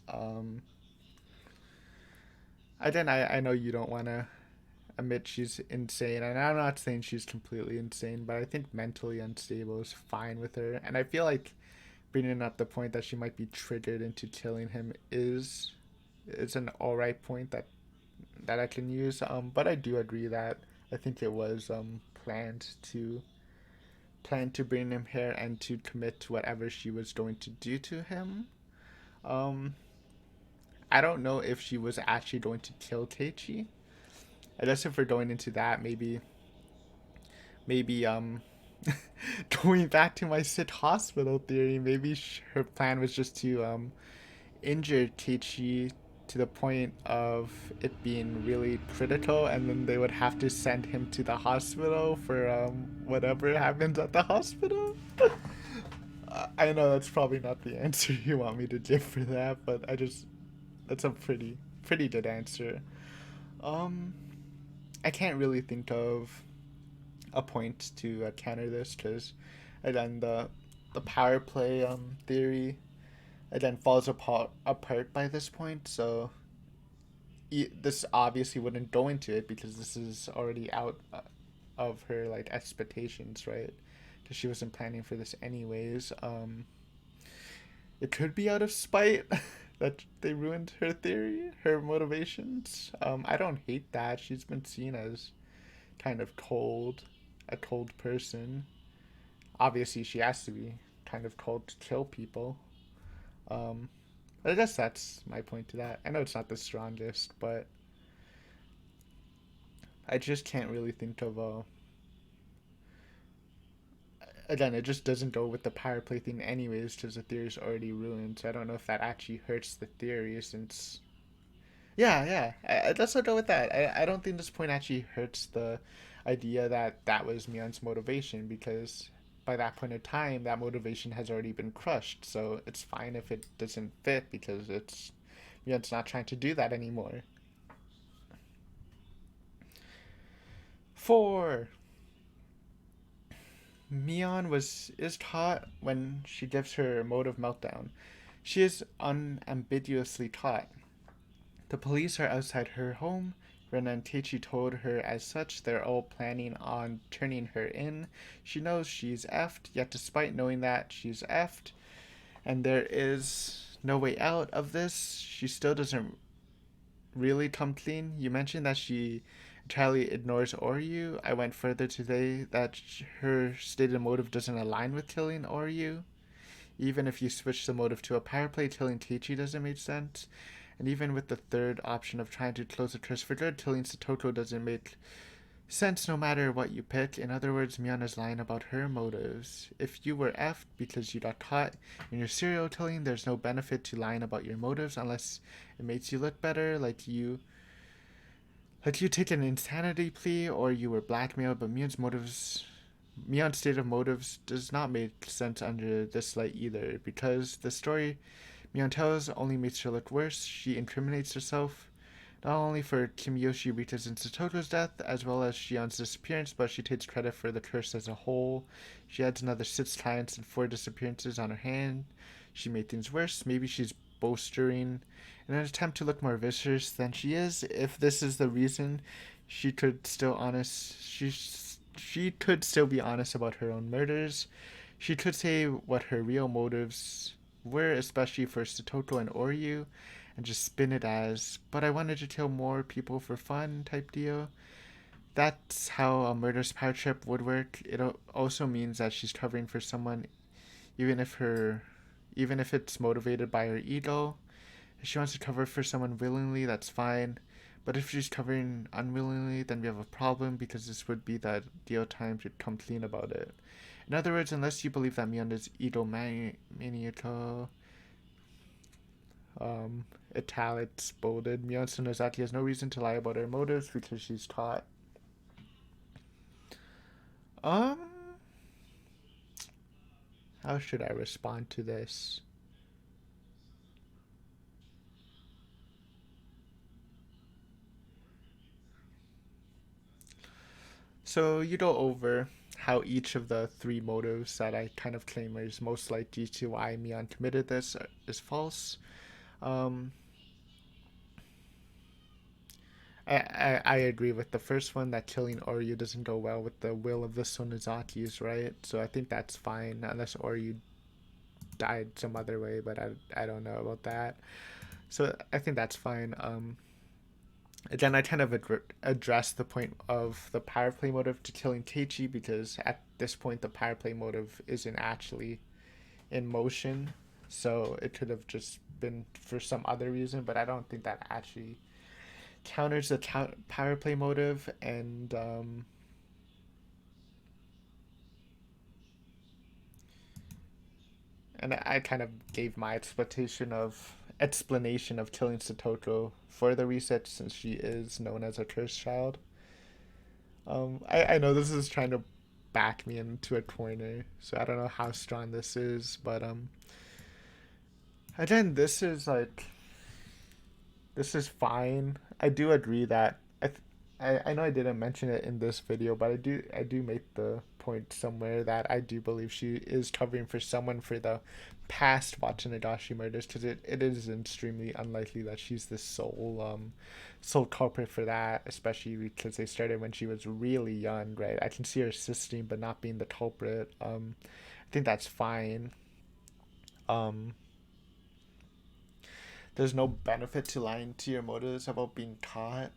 I know you don't want to admit she's insane, and I'm not saying she's completely insane, but I think mentally unstable is fine with her, and I feel like bringing up the point that she might be triggered into killing him is an alright point that I can use. But I do agree that I think it was planned to bring him here and to commit to whatever she was going to do to him. Um, I don't know if she was actually going to kill Keiichi. I guess if we're going into that, maybe going back to my Sit Hospital theory, maybe her plan was just to injure Keiichi to the point of it being really critical, and then they would have to send him to the hospital for whatever happens at the hospital. I know that's probably not the answer you want me to give for that, but that's a pretty good answer. Um, I can't really think of a point to counter this because again the power play theory again falls apart by this point. So this obviously wouldn't go into it because this is already out of her like expectations, right? that she wasn't planning for this anyways. It could be out of spite that they ruined her theory, her motivations. I don't hate that. She's been seen as kind of cold, a cold person. Obviously, she has to be kind of cold to kill people. Um, I guess that's my point to that. I know it's not the strongest, but I just can't really think of a. Again, it just doesn't go with the power play thing, anyways, because the theory's already ruined. So I don't know if that actually hurts the theory, since. Yeah, yeah. Let's not go with that. I don't think this point actually hurts the idea that that was Mion's motivation, because by that point in time, that motivation has already been crushed. So it's fine if it doesn't fit, because it's Mion's not trying to do that anymore. 4. Mion was is taught when she gives her motive meltdown. She is unambiguously taught. The police are outside her home. Ren and Teichi told her as such. They're all planning on turning her in. She knows she's effed, yet despite knowing that she's effed and there is no way out of this, she still doesn't really come clean. You mentioned that she entirely ignores Oryu. I went further to say that her stated motive doesn't align with killing Oryu. Even if you switch the motive to a power play, killing Teichi doesn't make sense. And even with the third option of trying to close the curse for good, killing Satoko doesn't make sense no matter what you pick. In other words, Miyana's lying about her motives. If you were effed because you got caught in your serial killing, there's no benefit to lying about your motives unless it makes you look better, like you take an insanity plea or you were blackmailed. But Mion's state of motives does not make sense under this light either, because the story Mion tells only makes her look worse. She incriminates herself not only for Kimiyoshi Rita's and Satoto's death, as well as Shion's disappearance, but she takes credit for the curse as a whole. She adds another 6 clients and 4 disappearances on her hand. She made things worse. Maybe she's bolstering in an attempt to look more vicious than she is. If this is the reason, she could still honest. She could still be honest about her own murders. She could say what her real motives were, especially for Satoto and Oryu, and just spin it as, but I wanted to kill more people for fun type deal. That's how a murderous power trip would work. It also means that she's covering for someone, even if her, even if it's motivated by her ego. If she wants to cover for someone willingly, that's fine. But if she's covering unwillingly, then we have a problem, because this would be the ideal time to come clean about it. In other words, unless you believe that Mion is egomaniacal, italics bolded, Mion Nozaki has no reason to lie about her motives because she's taught. Um, how should I respond to this? So you go over how each of the 3 motives that I kind of claim is most likely to why Mion committed this is false. Um, I agree with the first one, that killing Oryu doesn't go well with the will of the Sonozakis, right? So I think that's fine, unless Oryu died some other way, but I don't know about that. So I think that's fine. Again, I kind of addressed the point of the power play motive to killing Teichi, because at this point the power play motive isn't actually in motion, so it could have just been for some other reason, but I don't think that actually counters the power play motive. And I kind of gave my explanation of killing Satoko for the research, since she is known as a cursed child. I know this is trying to back me into a corner, so I don't know how strong this is, but again, this is fine. I do agree that I know I didn't mention it in this video, but I do make the point somewhere that I do believe she is covering for someone for the past Watanagashi murders, because it is extremely unlikely that she's the sole culprit for that, especially because they started when she was really young, right? I can see her assisting but not being the culprit. I think that's fine. Um, there's no benefit to lying to your motives about being caught.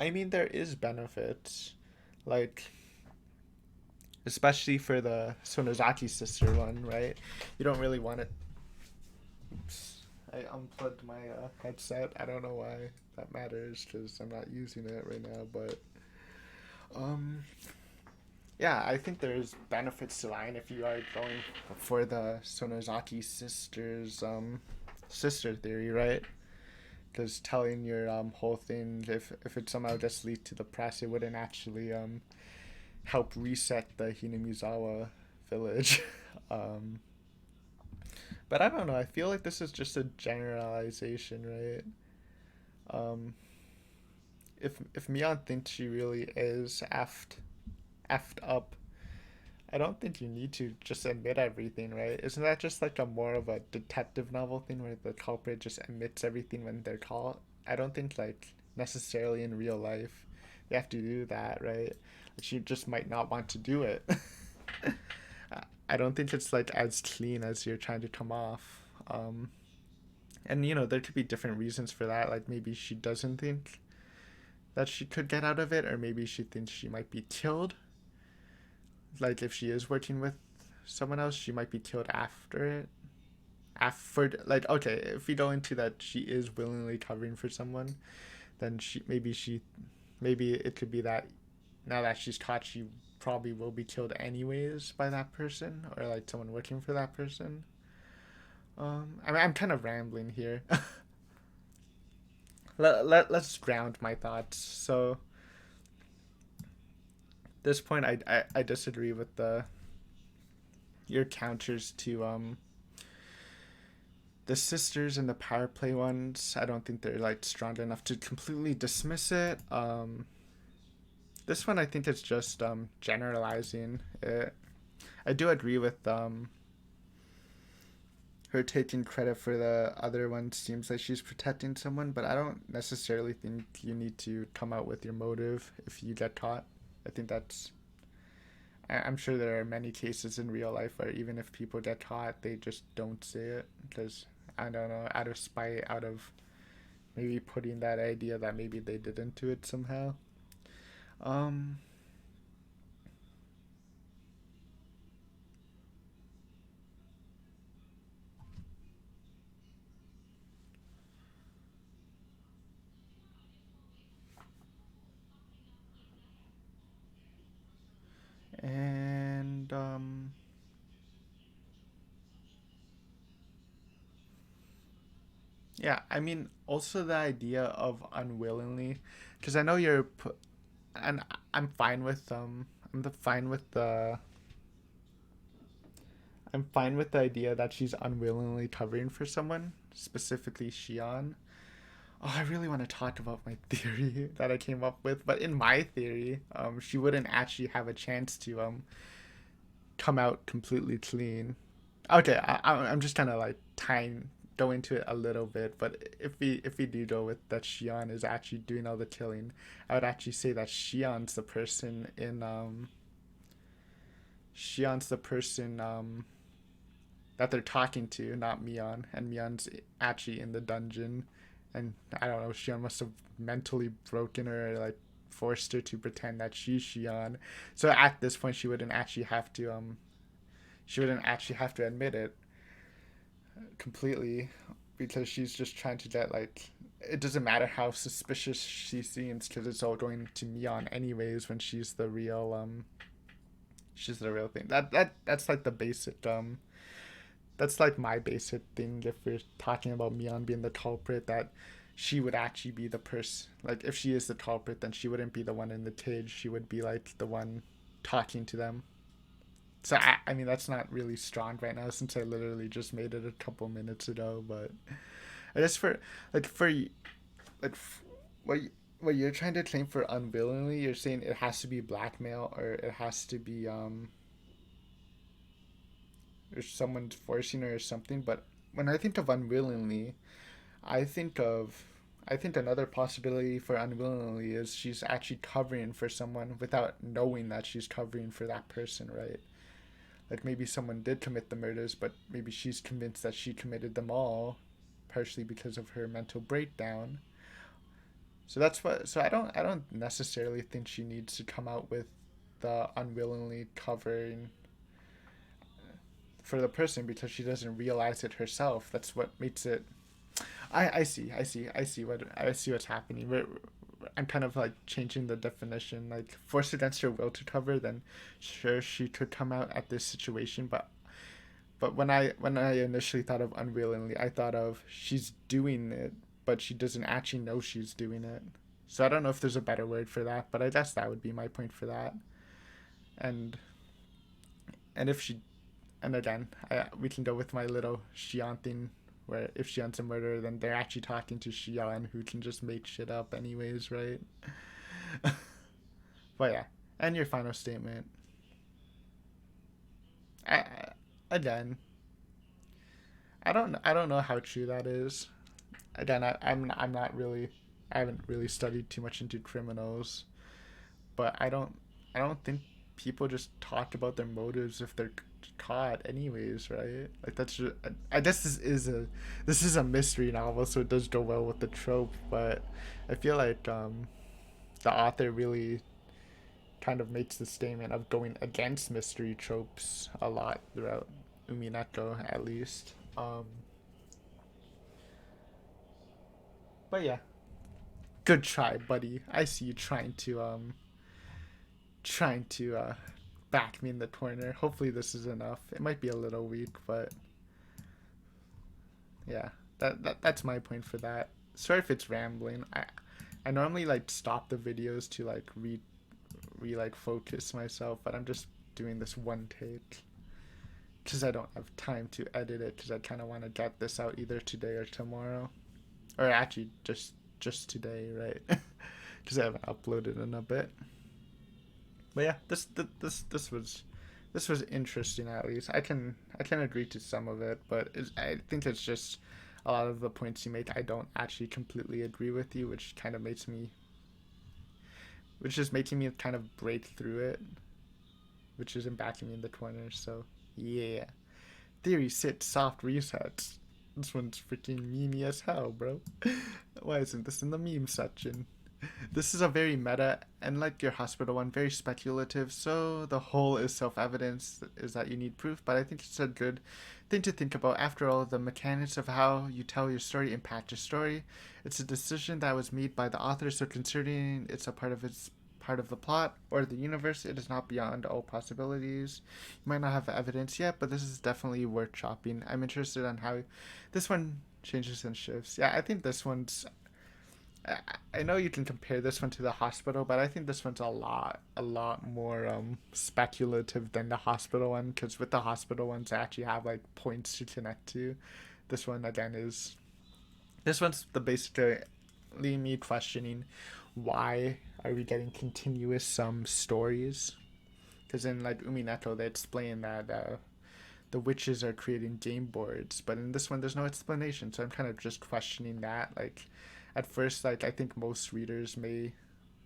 I mean, there is benefits, like especially for the Sonozaki sister one, right? You don't really want it. Oops, I unplugged my headset. I don't know why that matters because I'm not using it right now, but um, yeah, I think there's benefits to lying if you are going for the Sonozaki sisters sister theory, right? Because telling your whole thing, if it somehow just leads to the press, it wouldn't actually help reset the Hinamizawa village. um, but I don't know. I feel like this is just a generalization, right? Um, if Mion thinks she really is effed up, I don't think you need to just admit everything, right? Isn't that just like a more of a detective novel thing where the culprit just admits everything when they're caught? I don't think like necessarily in real life you have to do that, right? She just might not want to do it. I don't think it's like as clean as you're trying to come off. And there could be different reasons for that. Like maybe she doesn't think that she could get out of it, or maybe she thinks she might be killed. Like if she is working with someone else, she might be killed after it. After, like, okay, if we go into that she is willingly covering for someone, then maybe it could be that now that she's caught, she probably will be killed anyways by that person or like someone working for that person. I mean, I'm kind of rambling here. Let's ground my thoughts. So, at this point, I disagree with your counters to the sisters and the power play ones. I don't think they're like strong enough to completely dismiss it. This one I think it's just generalizing it. I do agree with her taking credit for the other one. Seems like she's protecting someone, but I don't necessarily think you need to come out with your motive if you get caught. I think that's. I'm sure there are many cases in real life where even if people get caught, they just don't say it because I don't know, out of spite, out of maybe putting that idea that maybe they didn't do it somehow. Um, and yeah, I mean, also the idea of unwillingly, because I know and I'm fine with I'm fine with the idea that she's unwillingly covering for someone, specifically Shion. Oh, I really want to talk about my theory that I came up with, but in my theory, she wouldn't actually have a chance to come out completely clean. Okay, I'm just kind of like tying go into it a little bit, but if we do go with that Shion is actually doing all the killing, I would actually say that Shion's the person that they're talking to, not Mion, and Mion's actually in the dungeon, and I don't know, Shion must have mentally broken her, or like forced her to pretend that she's Shion. So at this point, she wouldn't actually have to admit it completely, because she's just trying to get like. It doesn't matter how suspicious she seems because it's all going to Mion anyways when she's the real thing. That's like the basic that's like my basic thing if we're talking about Mion being the culprit, that she would actually be the person, like if she is the culprit then she wouldn't be the one in the cage, she would be like the one talking to them. So I mean that's not really strong right now since I literally just made it a couple minutes ago, but I guess for like what What you're trying to claim for unwillingly, you're saying it has to be blackmail or it has to be or someone's forcing her or something. But when I think of unwillingly, I think of I think another possibility for unwillingly is she's actually covering for someone without knowing that she's covering for that person, right? Like maybe someone did commit the murders, but maybe she's convinced that she committed them all, partially because of her mental breakdown. So that's what. So I don't necessarily think she needs to come out with the unwillingly covering for the person because she doesn't realize it herself. That's what makes it. I see what's happening. I'm kind of like changing the definition. Like forced against her will to cover, then sure she could come out at this situation, but when I initially thought of unwillingly, I thought of she's doing it, but she doesn't actually know she's doing it. So I don't know if there's a better word for that, but I guess that would be my point for that. And and if she and again, we can go with my little Xian thing, where if Xian's a murderer, then they're actually talking to Xian, who can just make shit up anyways, right? But yeah, and your final statement. I, again, I don't know how true that is. Again, I'm not really I haven't really studied too much into criminals, but I don't think people just talk about their motives if they're caught anyways, right? Like that's just, I guess this is a mystery novel, so it does go well with the trope, but I feel like the author really kind of makes the statement of going against mystery tropes a lot throughout Umineko at least. But yeah, good try, buddy. I see you trying to back me in the corner. Hopefully this is enough. It might be a little weak, but yeah, that's my point for that. Sorry if it's rambling. I normally like stop the videos to like like focus myself, but I'm just doing this one take because I don't have time to edit it because I kind of want to get this out either today or tomorrow, or actually just today, right? Because I haven't uploaded in a bit. But yeah, this was interesting. At least I can agree to some of it, but I think it's just a lot of the points you make I don't actually completely agree with you, which is making me kind of break through it, which isn't backing me in the corner. So yeah, theory sit soft resets. This one's freaking memey as hell, bro. Why isn't this in the meme section? This is a very meta, and like your hospital one, very speculative. So the whole is self-evidence is that you need proof, but I think it's a good thing to think about. After all, the mechanics of how you tell your story impact your story. It's a decision that was made by the author, so considering it's a part of the plot or the universe, it is not beyond all possibilities. You might not have evidence yet, but this is definitely worth chopping. I'm interested on how this one changes and shifts. Yeah, I think this one's I know you can compare this one to the hospital, but I think this one's a lot more speculative than the hospital one. Because with the hospital ones, I actually have like points to connect to. This one again is this one's the basically me questioning why are we getting continuous stories? Because in like Umineko, they explain that the witches are creating game boards, but in this one there's no explanation, so I'm kind of just questioning that. Like at first, like I think most readers may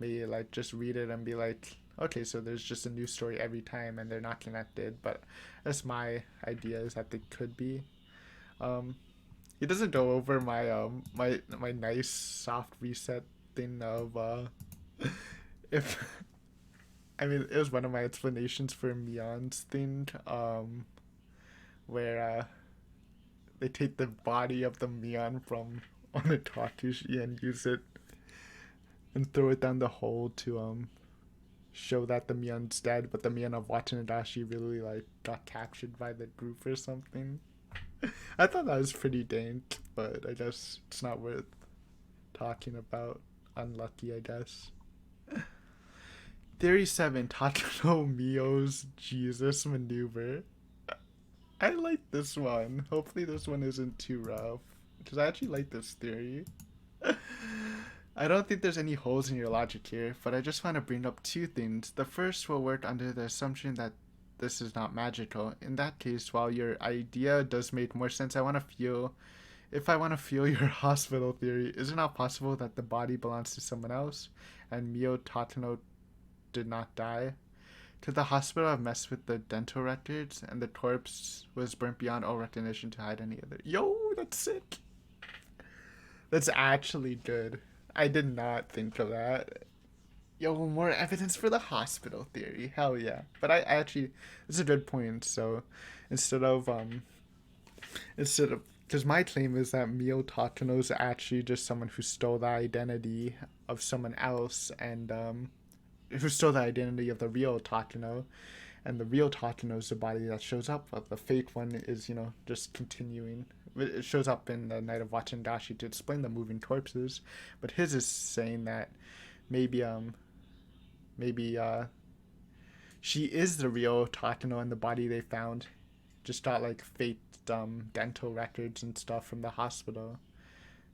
like just read it and be like, okay, so there's just a new story every time and they're not connected, but that's my idea, is that they could be. um he doesn't go over my nice soft reset thing of if I mean, it was one of my explanations for Mion's thing, where they take the body of the Mion from Onitakashi and use it and throw it down the hole to show that the Mion's dead, but the Mion of Watanagashi really like got captured by the group or something. I thought that was pretty dank, but I guess it's not worth talking about. Unlucky, I guess. Theory 7, Takano Mio's Jesus maneuver. I like this one. Hopefully this one isn't too rough, because I actually like this theory. I don't think there's any holes in your logic here, but I just want to bring up two things. The first will work under the assumption that this is not magical. In that case, while your idea does make more sense, if I want to feel your hospital theory, is it not possible that the body belongs to someone else and Mio Tatano did not die? Could the hospital have messed with the dental records and the corpse was burnt beyond all recognition to hide any other? Yo, that's sick. That's actually good. I did not think of that. Yo, more evidence for the hospital theory. Hell yeah. But I actually, it's a good point. So instead of, because my claim is that Mio Takano is actually just someone who stole the identity of someone else and, who stole the identity of the real Takano. And the real Takano is the body that shows up, but the fake one is, just continuing. It shows up in the Night of Watanagashi to explain the moving corpses, but his is saying that maybe maybe she is the real Takano and the body they found just got like fake dental records and stuff from the hospital.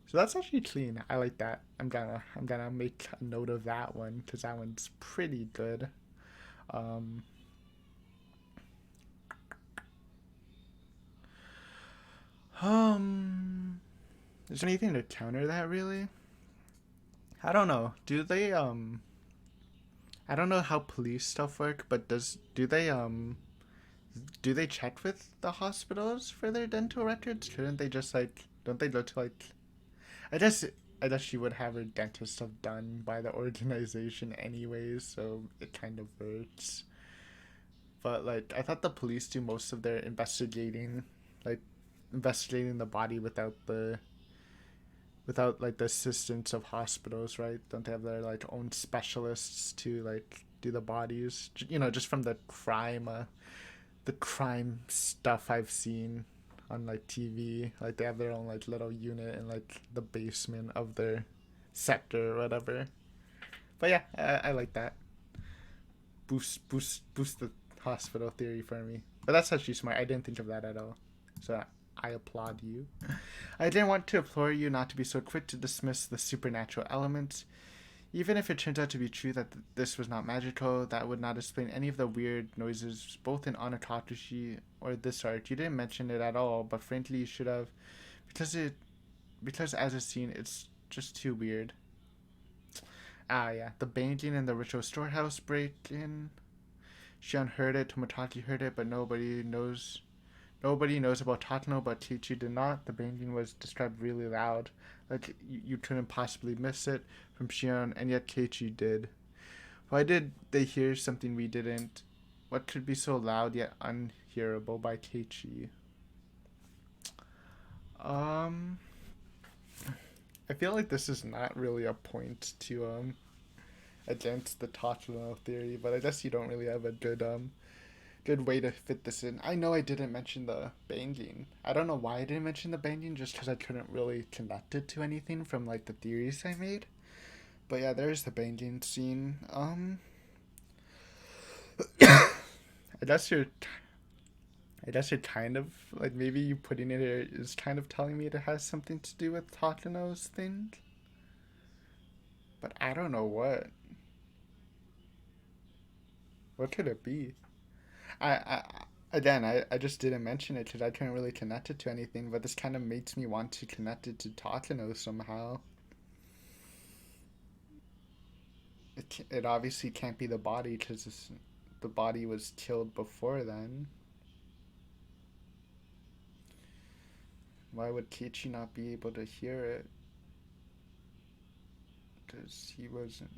So that's actually clean. I like that. I'm gonna make a note of that one because that one's pretty good. Um, um, is there anything to counter that really? I don't know. I don't know how police stuff work, but do they check with the hospitals for their dental records? Couldn't they just like don't they go to like I guess I guess she would have her dentist stuff done by the organization anyways, so it kind of works. But like I thought the police do most of their like investigating the body without like the assistance of hospitals, right? Don't they have their like own specialists to like do the bodies? Just from the crime stuff I've seen on like TV. Like they have their own like little unit in like the basement of their sector or whatever. But yeah, I like that. Boost the hospital theory for me. But that's actually smart. I didn't think of that at all. So I applaud you. I didn't want to implore you not to be so quick to dismiss the supernatural elements. Even if it turns out to be true that this was not magical, that would not explain any of the weird noises both in Anakatashi or this arc. You didn't mention it at all, but frankly you should have, because because as a scene it's just too weird. Ah yeah, the banging in the ritual storehouse break in. Shion heard it, Tomotaki heard it, but nobody knows about Tatano, but Techi did not. The banging was described really loud. Like, you couldn't possibly miss it from Shion, and yet Keiichi did. Why did they hear something we didn't? What could be so loud yet unhearable by Keiichi? Um, I feel like this is not really a point to, against the Tatano theory, but I guess you don't really have a good way to fit this in. I know I didn't mention the banging. I don't know why I didn't mention the banging, just because I couldn't really connect it to anything from like the theories I made. But yeah, there's the banging scene. I guess you're, I guess you're kind of like maybe you putting it here is kind of telling me it has something to do with Takano's thing. But I don't know what. What could it be? I again, I just didn't mention it because I couldn't really connect it to anything, but this kind of makes me want to connect it to Takano somehow. It obviously can't be the body because the body was killed before then. Why would Kichi not be able to hear it? Because he wasn't.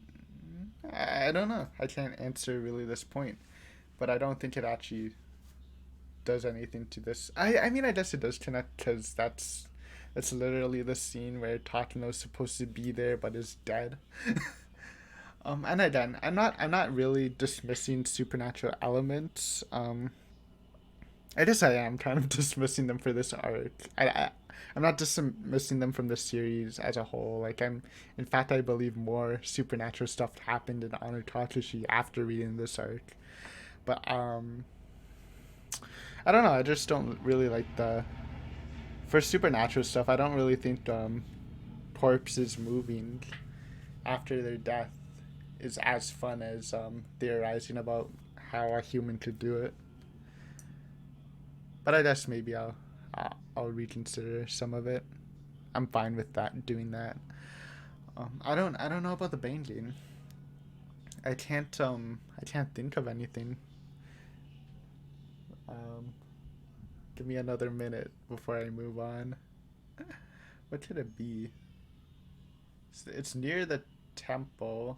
I don't know. I can't answer really this point, but I don't think it actually does anything to this. I mean, I guess it does connect because that's literally the scene where Takano's supposed to be there but is dead. And again, I'm not really dismissing supernatural elements. I guess I am kind of dismissing them for this arc. I'm not dismissing them from the series as a whole. Like in fact, I believe more supernatural stuff happened in Honor Kakashi after reading this arc. But I don't know. I just don't really like the for supernatural stuff. I don't really think corpses moving. after their death is as fun as theorizing about how a human could do it. But I guess maybe I'll reconsider some of it. I'm fine with that doing that. I don't know about the banging. I can't think of anything. Um, Give me another minute before I move on. What could it be? It's near the temple,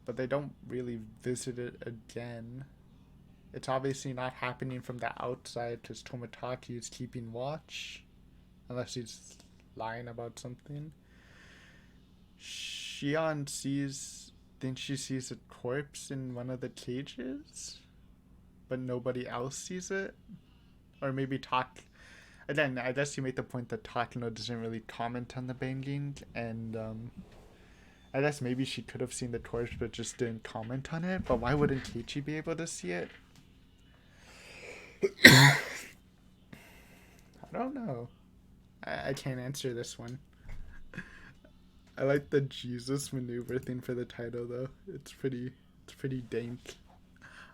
but they don't really visit it again. It's obviously not happening from the outside because Tomotaki is keeping watch, unless he's lying about something. Shion thinks she sees a corpse in one of the cages, but nobody else sees it. Or maybe Again, I guess you make the point that Takano doesn't really comment on the banging, and I guess maybe she could have seen the corpse but just didn't comment on it. But why wouldn't Keiichi be able to see it? I don't know. I can't answer this one. I like the Jesus maneuver thing for the title though. It's pretty dank.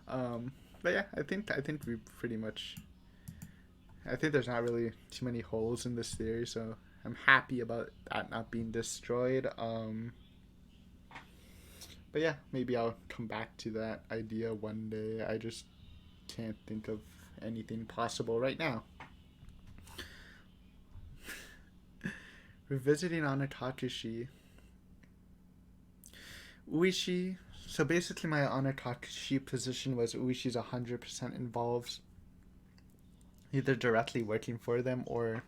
But yeah, I think we pretty much. I think there's not really too many holes in this theory, so I'm happy about that not being destroyed. But yeah, maybe I'll come back to that idea one day. I just can't think of anything possible right now. Revisiting Watanagashi. Uishi. So basically, my Watanagashi position was Uishi's 100% involved, either directly working for them or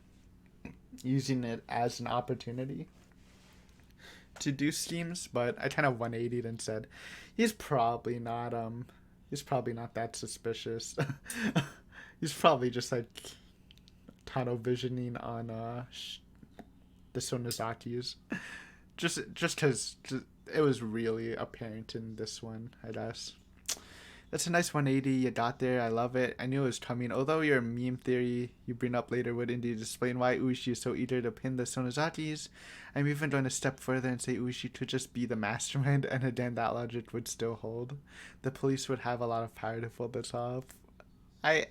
using it as an opportunity to do schemes. But I kind of 180'd and said he's probably not that suspicious. He's probably just like tunnel visioning on the Sonozakis. Just because it was really apparent in this one, I guess. That's a nice 180 you got there. I love it. I knew it was coming. Although your meme theory you bring up later would indeed explain why Uishi is so eager to pin the Sonozakis, I'm even going a step further and say Uishi could just be the mastermind, and again, that logic would still hold. The police would have a lot of power to pull this off. I.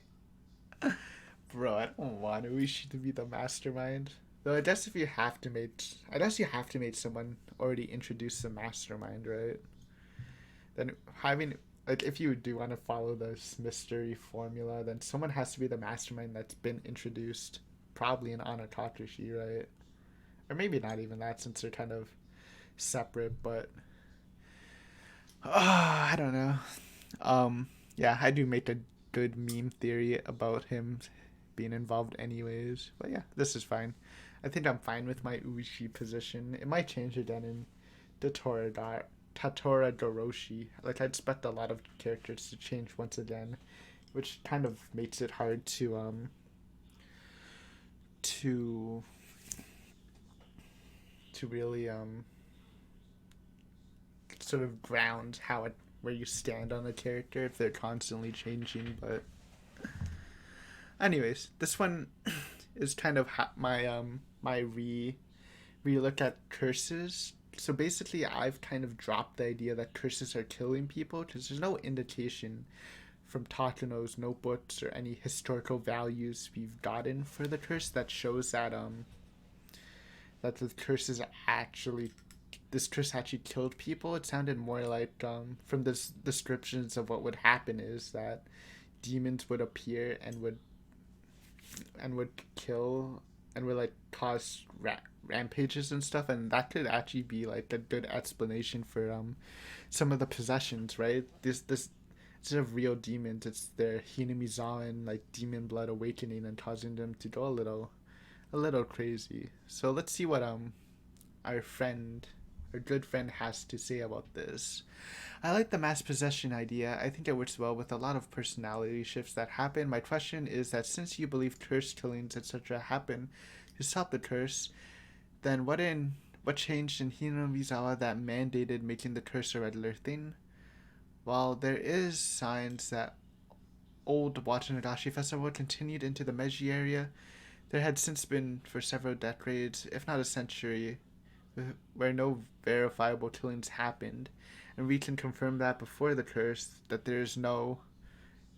Bro, I don't want Uishi to be the mastermind. Though I guess if you have to make. I guess you have to make someone already introduce the mastermind, right? Then having like if you do want to follow this mystery formula, then someone has to be the mastermind that's been introduced, probably in Anatakashi, right? Or maybe not even that, since they're kind of separate. But I don't know. Yeah, I do make a good meme theory about him being involved, anyways. But yeah, this is fine. I think I'm fine with my Uishi position. It might change again in the Tatora Doroshi. Like, I expect a lot of characters to change once again, which kind of makes it hard to really sort of ground where you stand on a character if they're constantly changing. But anyways, this one is kind of my re-look at curses. So basically, I've kind of dropped the idea that curses are killing people because there's no indication from Takano's notebooks or any historical values we've gotten for the curse that shows that the curses actually this curse actually killed people. It sounded more like from the descriptions of what would happen is that demons would appear and would kill and would like cause rampages and stuff, and that could actually be like a good explanation for some of the possessions, right? This instead of real demons, it's their Hinamizawa like demon blood awakening and causing them to go a little crazy. So let's see what our good friend has to say about this. I like the mass possession idea. I think it works well with a lot of personality shifts that happen. My question is that since you believe curse killings, etc., happen to stop the curse, then what changed in Hinamizawa that mandated making the curse a regular thing? While there is signs that old Watanagashi festival continued into the Meiji area, there had since been for several decades, if not a century, where no verifiable killings happened, and we can confirm that before the curse that there's no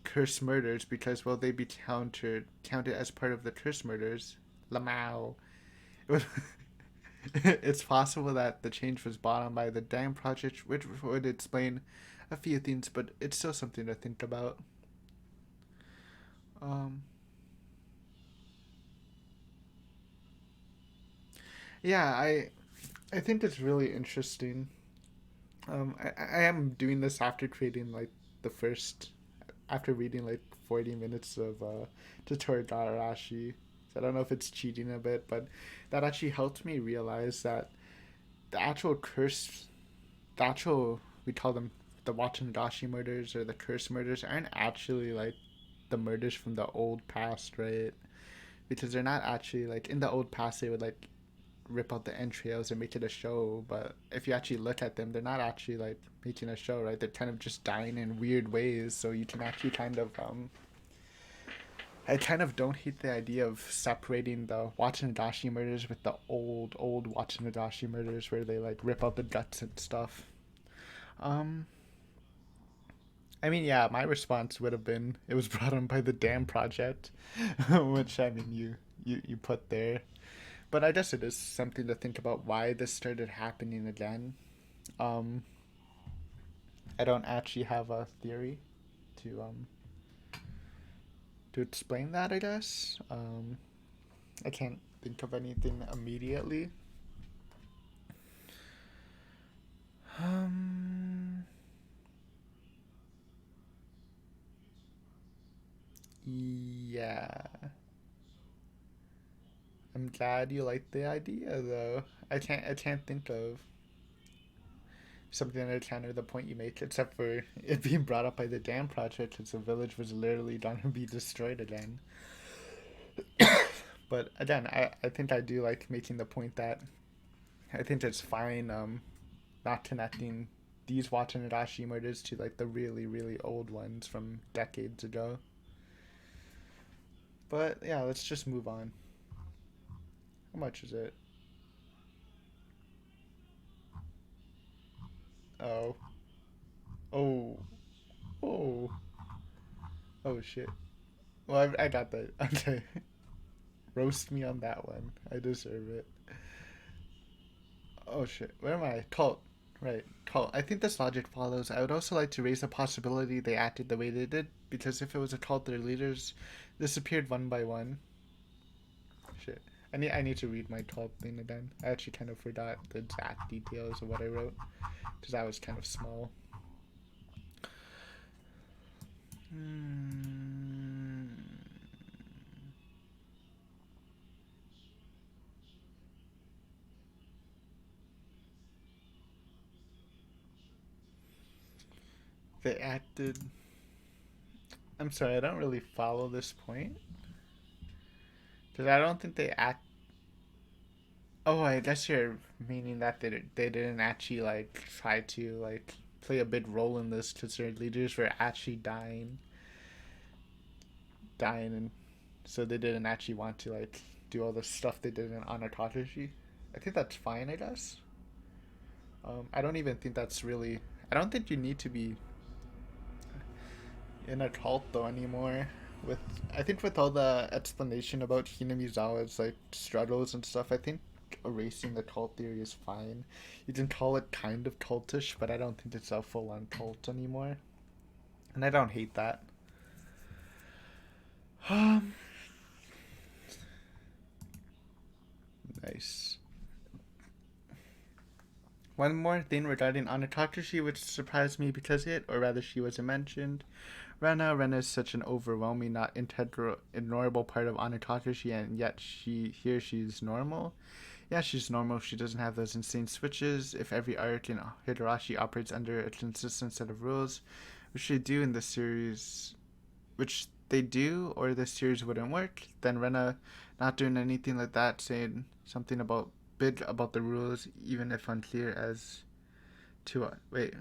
curse murders because will they be counted as part of the curse murders? Lamau. It's possible that the change was brought on by the Dam Project, which would explain a few things, but it's still something to think about. Um, yeah, I think it's really interesting. I am doing this after creating like the first after reading like 40 minutes of Tutorial. So I don't know if it's cheating a bit, but that actually helped me realize that the actual curse, the actual, we call them the Watanagashi murders or the curse murders, aren't actually like the murders from the old past, right? Because they're not actually like in the old past, they would like rip out the entrails and make it a show, but if you actually look at them, they're not actually like making a show, right? They're kind of just dying in weird ways, so you can actually kind of I kind of don't hate the idea of separating the Watanagashi murders with the old Watanagashi murders where they like rip out the guts and stuff. Um, I mean, yeah, my response would have been it was brought on by the Dam Project, which I mean you put there, but I guess it is something to think about why this started happening again. Um, I don't actually have a theory to um to explain that. I guess I can't think of anything immediately. Um, yeah, I'm glad you like the idea though. I can't think of something to counter the point you make, except for it being brought up by the Dam Project, because the village was literally going to be destroyed again. But again, I think I do like making the point that I think it's fine not connecting these Watanabe murders to like the really old ones from decades ago. But yeah, let's just move on. How much is it? Oh, oh, oh, oh shit. Well, I got that. Okay, roast me on that one. I deserve it. Oh shit. Where am I? Cult. Right. Cult. I think this logic follows. I would also like to raise the possibility they acted the way they did, because if it was a cult, their leaders disappeared one by one. Shit. I need to read my cult thing again. I actually kind of forgot the exact details of what I wrote because that was kind of small. Hmm. They acted. I'm sorry, I don't really follow this point because I don't think they act. Oh, I guess you're meaning that they didn't actually like try to like play a big role in this because their leaders were actually dying, and so they didn't actually want to like do all the stuff they did in Anatoshi. I think that's fine, I guess. I don't even think that's really. I don't think you need to be in a cult though anymore. With I think with all the explanation about Hinamizawa's like struggles and stuff, I think erasing the cult theory is fine. You can call it kind of cultish, but I don't think it's a full on cult anymore, and I don't hate that. Um, nice. One more thing regarding Anatakashi which surprised me because it, or rather she wasn't mentioned. Rena is such an overwhelming, not integral, ignorable part of Anatakashi, and yet she's normal. Yeah, she's normal. She doesn't have those insane switches. If every arc in Higurashi operates under a consistent set of rules, which they do in the series, which they do, or the series wouldn't work, then Rena not doing anything like that, saying something about big about the rules, even if unclear as to wait.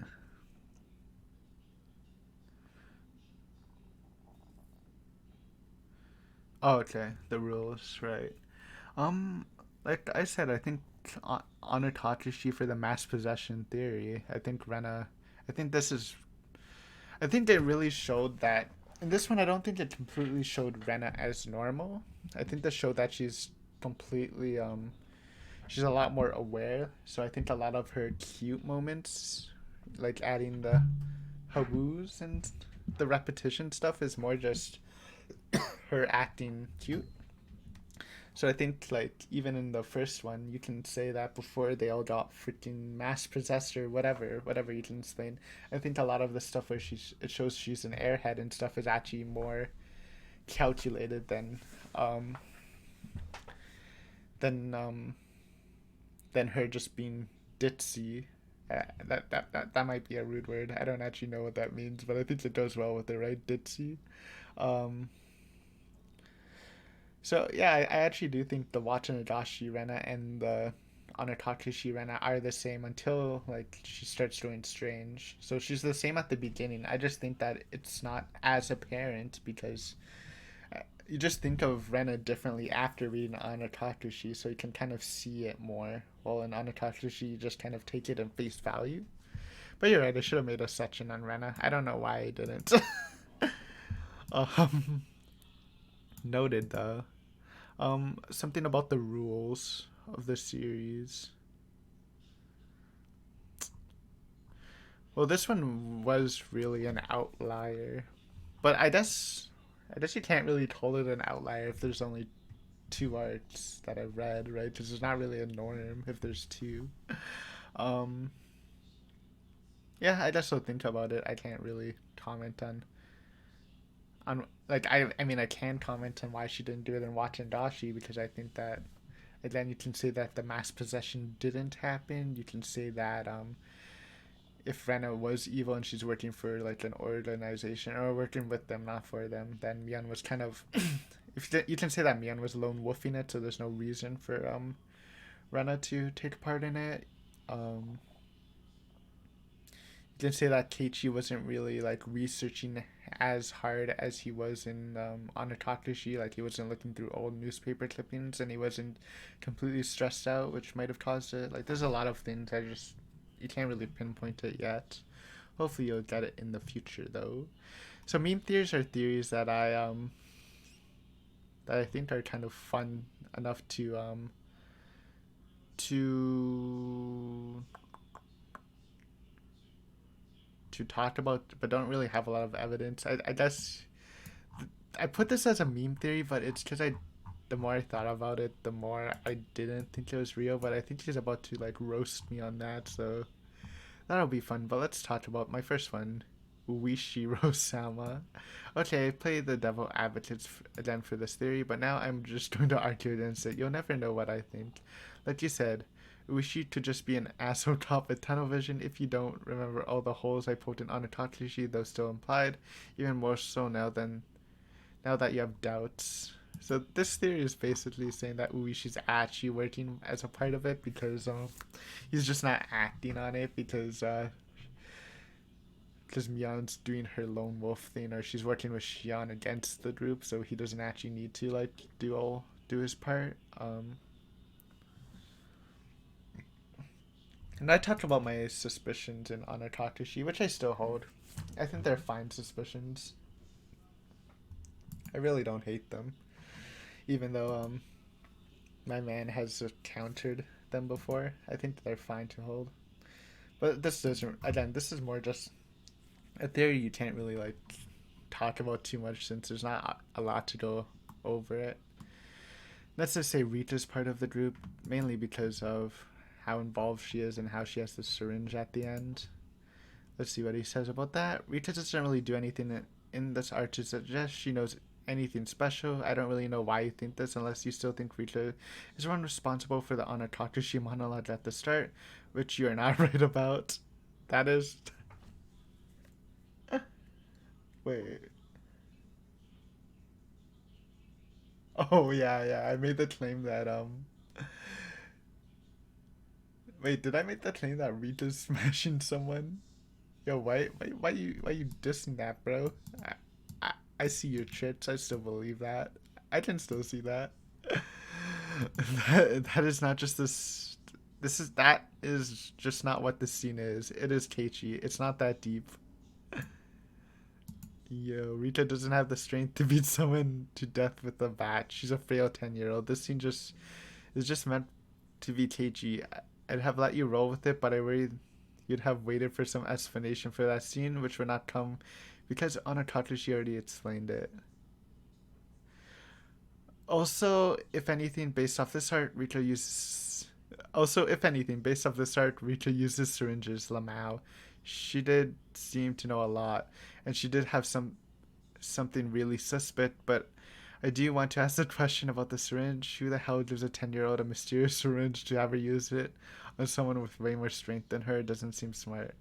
Oh, okay, the rules, right? Um, like I said, I think honor Takashi for the mass possession theory. I think Rena. I think this is. I think they really showed that. In this one, I don't think it completely showed Rena as normal. I think this showed that she's completely she's a lot more aware. So I think a lot of her cute moments, like adding the hawoos and the repetition stuff, is more just her acting cute. So I think like even in the first one, you can say that before they all got freaking mass possessed or whatever you can explain. I think a lot of the stuff where it shows she's an airhead and stuff is actually more calculated um than um than her just being ditzy. That might be a rude word. I don't actually know what that means, but I think it goes well with it, right? Ditzy. Um, So yeah, I actually do think the Watanagashi Rena and the Anatakashi Rena are the same until like she starts doing strange. So she's the same at the beginning. I just think that it's not as apparent because you just think of Rena differently after reading Anatakashi, so you can kind of see it more. While in Anatakashi, you just kind of take it in face value. But you're right, I should have made a section on Rena. I don't know why I didn't. um, noted though. Something about the rules of the series. Well, this one was really an outlier, but I guess you can't really call it an outlier if there's only two arcs that I've read, right? Because there's not really a norm if there's two. Um, yeah, I guess I'll think about it. I can't really comment on like I mean I can comment on why she didn't do it in Watanagashi because I think that again you can say that the mass possession didn't happen. You can say that if Rena was evil and she's working for like an organization or working with them, not for them, then Mion was kind of if you can say that Mion was lone wolfing it, so there's no reason for Rena to take part in it. Um, you can say that Keiichi wasn't really like researching as hard as he was in Anatakashi. Like he wasn't looking through old newspaper clippings and he wasn't completely stressed out, which might have caused it. Like there's a lot of things I just you can't really pinpoint it yet. Hopefully you'll get it in the future though. So meme theories are theories that I think are kind of fun enough to to talk about, but don't really have a lot of evidence. I guess I put this as a meme theory, but it's because the more I thought about it, the more I didn't think it was real. But I think she's about to like roast me on that, so that'll be fun. But let's talk about my first one, Uishiro Sama. Okay, I play the devil advocates again for this theory, but now I'm just going to argue against it. You'll never know what I think. Like you said, Uishi could just be an asshole cop with tunnel vision if you don't remember all the holes I poked in Anatakashi, though still implied, even more so now that you have doubts. So this theory is basically saying that Uishi's actually working as a part of it because he's just not acting on it because Mion's doing her lone wolf thing or she's working with Shion against the group, so he doesn't actually need to like do his part. And I talked about my suspicions in Anatakashi, which I still hold. I think they're fine suspicions. I really don't hate them, even though my man has countered them before. I think they're fine to hold. But this doesn't. Again, this is more just a theory you can't really like talk about too much since there's not a lot to go over it. Let's just say Rita's part of the group mainly because of how involved she is and how she has the syringe at the end. Let's see what he says about that. Rita doesn't really do anything in this art to suggest she knows anything special. I don't really know why you think this unless you still think Rita is the one responsible for the Anatakashi monologue at the start, which you are not right about. That is... Wait. Oh, yeah, I made the claim that, Wait, did I make the claim that Rita's smashing someone? Yo, why you dissing that, bro? I see your tricks. I still believe that. I can still see that. that is not just this. That is just not what this scene is. It is Keiichi. It's not that deep. Yo, Rita doesn't have the strength to beat someone to death with a bat. She's a frail 10-year-old. This scene just is just meant to be Keiichi. I'd have let you roll with it, but I worried you'd have waited for some explanation for that scene, which would not come because Onatakashi already explained it. Also, if anything, based off this art, Rita uses. Also, if anything, based off this art, Rita uses syringes. Lamau. She did seem to know a lot, and she did have something really suspect. But I do want to ask the question about the syringe. Who the hell gives a 10-year-old a mysterious syringe to ever use it on someone with way more strength than her? Doesn't seem smart.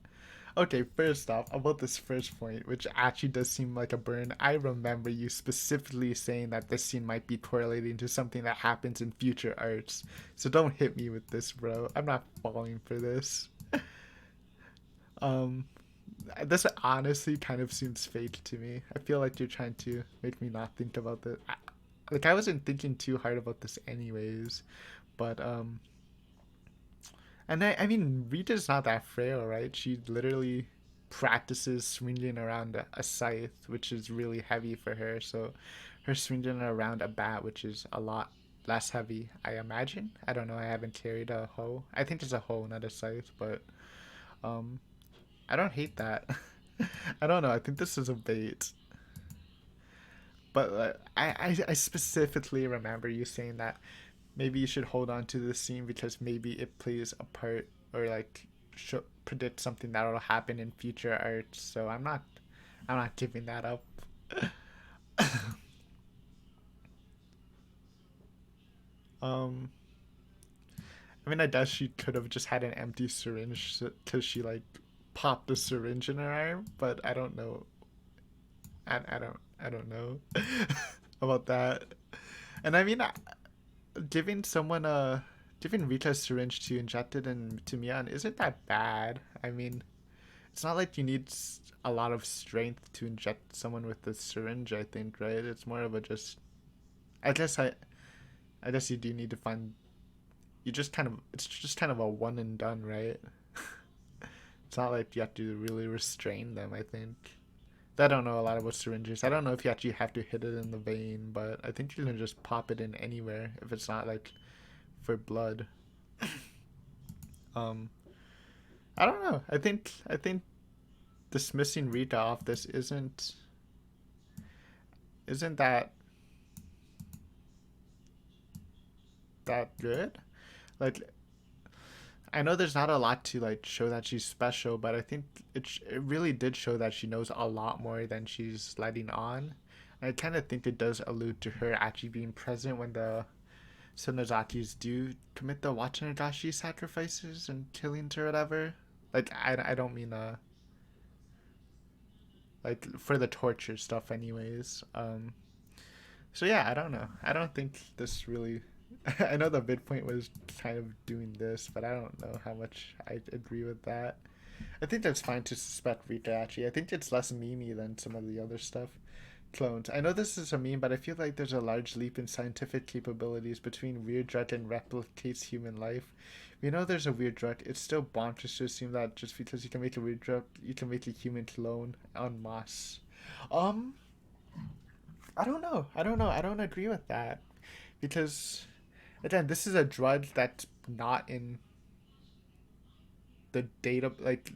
Okay, first off, about this first point, which actually does seem like a burn, I remember you specifically saying that this scene might be correlating to something that happens in future arts. So don't hit me with this, bro. I'm not falling for this. Um, this honestly kind of seems fake to me. I feel like you're trying to make me not think about this. Like, I wasn't thinking too hard about this anyways, but and I mean, Rita's not that frail, right? She literally practices swinging around a scythe, which is really heavy for her. So her swinging around a bat, which is a lot less heavy, I imagine. I don't know. I haven't carried a hoe. I think it's a hoe, not a scythe, but um, I don't hate that. I don't know. I think this is a bait. But I specifically remember you saying that maybe you should hold on to this scene because maybe it plays a part or like predict something that will happen in future arts. So I'm not giving that up. um, I mean, I guess she could have just had an empty syringe because she like popped the syringe in her arm, but I don't know. I don't know about that. And I mean, giving someone a giving Rita a syringe to inject it into Mian isn't that bad. I mean, it's not like you need a lot of strength to inject someone with the syringe. I think, right? It's more of a just. I guess I guess you do need to find. You just kind of. It's just kind of a one and done, right? It's not like you have to really restrain them. I think. I don't know a lot about syringes. I don't know if you actually have to hit it in the vein, but I think you can just pop it in anywhere if it's not like for blood. Um, I don't know. I think dismissing Rita off this isn't that good. Like I know there's not a lot to like show that she's special, but I think it really did show that she knows a lot more than she's letting on. And I kind of think it does allude to her actually being present when the Sonozakis do commit the Watanagashi sacrifices and killings or whatever. Like I don't mean like for the torture stuff anyways. So yeah, I don't know. I don't think this really. I know the midpoint was kind of doing this, but I don't know how much I agree with that. I think that's fine to suspect Rita actually. I think it's less memey than some of the other stuff. Clones. I know this is a meme, but I feel like there's a large leap in scientific capabilities between weird drug and replicates human life. We know there's a weird drug. It's still bonkers to assume that just because you can make a weird drug, you can make a human clone en masse. Um, I don't know. I don't know. I don't agree with that because again, this is a drug that's not in the data. Like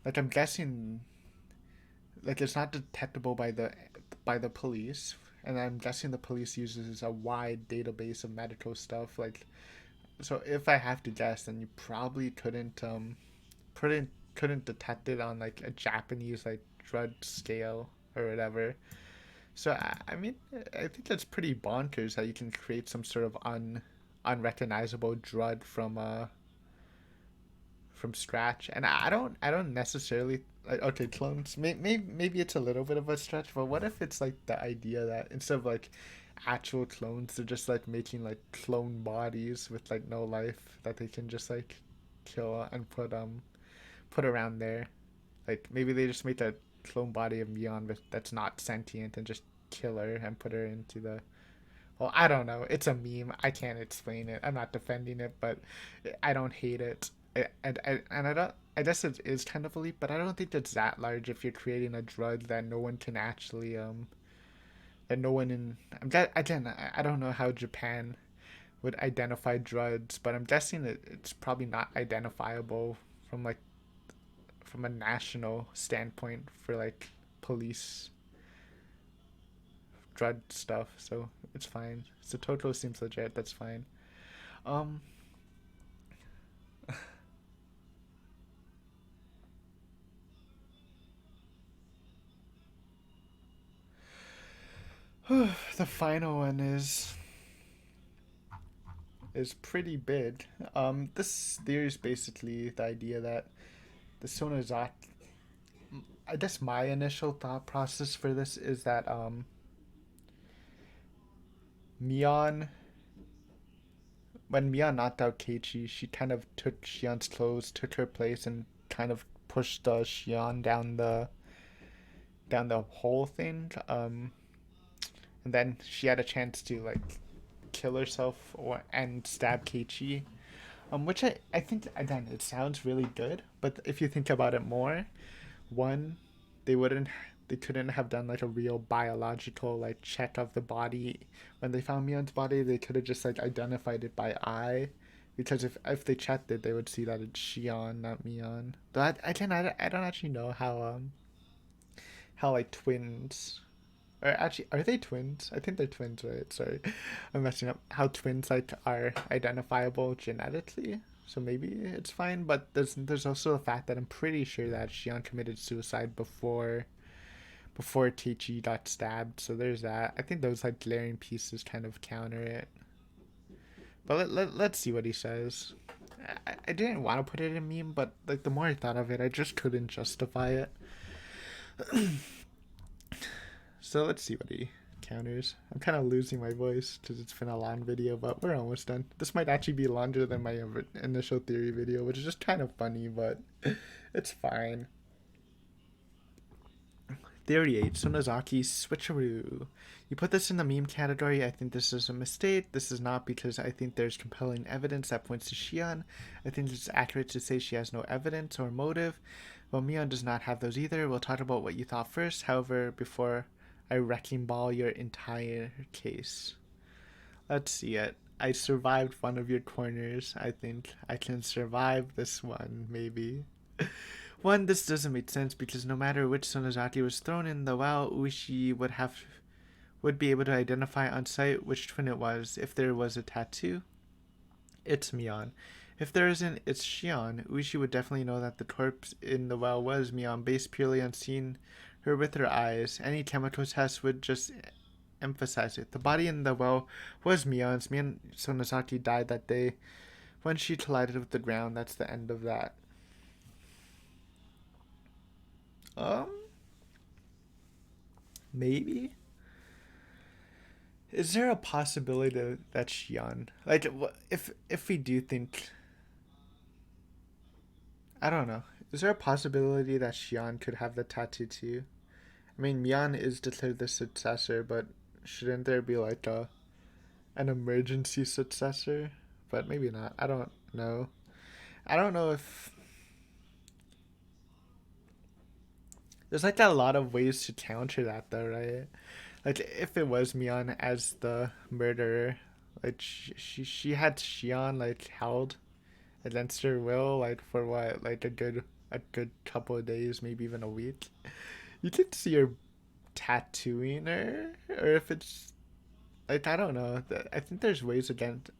I'm guessing, like it's not detectable by the police, and I'm guessing the police uses a wide database of medical stuff. Like, so if I have to guess, then you probably couldn't detect it on like a Japanese like drug scale or whatever. So I mean, I think that's pretty bonkers that you can create some sort of unrecognizable drug from scratch. And I don't necessarily like okay clones. Maybe it's a little bit of a stretch, but what if it's like the idea that instead of like actual clones, they're just like making like clone bodies with like no life that they can just like kill and put around there. Like maybe they just make a clone body of Beyond that's not sentient and just kill her and put her into the Well, I don't know. It's a meme. I can't explain it. I'm not defending it, but I don't hate it. And I don't. I guess it is kind of a leap, but I don't think it's that large if you're creating a drug that no one can actually that no one in. Again, I don't know how Japan would identify drugs, but I'm guessing it's probably not identifiable from like from a national standpoint for like police drug stuff. So it's fine. So Toto seems legit. That's fine. Um, the final one is pretty big. This theory is basically the idea that the Sonozaki. I guess my initial thought process for this is that Mion, when Mion knocked out Keiichi, she kind of took Shion's clothes, took her place, and kind of pushed Shion down the whole thing. And then she had a chance to like kill herself or and stab Keiichi. Which I think again it sounds really good, but if you think about it more, one, they wouldn't they couldn't have done like a real biological like check of the body when they found Mion's body. They could have just like identified it by eye, because if they checked it, they would see that it's Shion, not Mion. But I don't actually know how like twins, or actually, are they twins? I think they're twins, right? Sorry, I'm messing up. How twins like are identifiable genetically, so maybe it's fine. But there's also the fact that I'm pretty sure that Shion committed suicide before Teichi got stabbed. So there's that. I think those like glaring pieces kind of counter it. But let's see what he says. I didn't want to put it in meme, but like the more I thought of it, I just couldn't justify it. So let's see what he counters. I'm kind of losing my voice because it's been a long video, but we're almost done. This might actually be longer than my initial theory video, which is just kind of funny, but it's fine. Theory 8, Sonozaki switcheroo. You put this in the meme category. I think this is a mistake. This is not, because I think there's compelling evidence that points to Shion. I think it's accurate to say she has no evidence or motive. Well, Mion does not have those either. We'll talk about what you thought first. However, before I wrecking ball your entire case. Let's see it. I survived one of your corners. I think I can survive this one, maybe. One, this doesn't make sense because no matter which Sonozaki was thrown in the well, Uishi would be able to identify on sight which twin it was. If there was a tattoo, it's Mion. If there isn't, it's Shion. Uishi would definitely know that the corpse in the well was Mion, based purely on seeing her with her eyes. Any chemical test would just emphasize it. The body in the well was Mion's. Mion Sonozaki died that day when she collided with the ground. That's the end of that. Um, maybe. Is there a possibility that Shion, like, if we do think, I don't know, is there a possibility that Shion could have the tattoo too? I mean, Mion is declared the successor, but shouldn't there be like a an emergency successor? But maybe not. I don't know. I don't know if there's like a lot of ways to counter that though, right? Like if it was Mion as the murderer, like she had Shion like held against her will, like for what, like a good couple of days, maybe even a week. You could see her tattooing her, or if it's like, I don't know. I think there's ways against.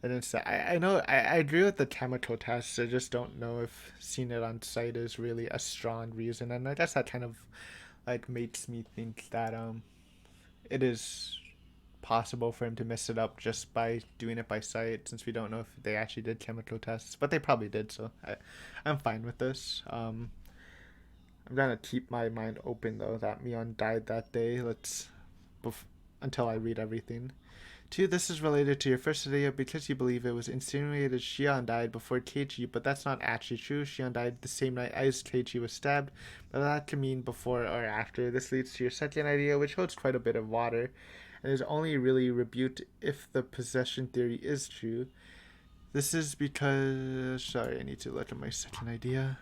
And it's I know I agree with the chemical tests. I just don't know if seeing it on site is really a strong reason, and I guess that kind of like makes me think that it is possible for him to mess it up just by doing it by sight, since we don't know if they actually did chemical tests, but they probably did. So I'm fine with this. I'm gonna keep my mind open though that Mion died that day. Bef- until I read everything. Two, this is related to your first idea because you believe it was insinuated Shion died before Keiichi, but that's not actually true. Shion died the same night as Keiichi was stabbed, but that could mean before or after. This leads to your second idea, which holds quite a bit of water. and is only really rebuked if the possession theory is true. This is because. Sorry, I need to look at my second idea.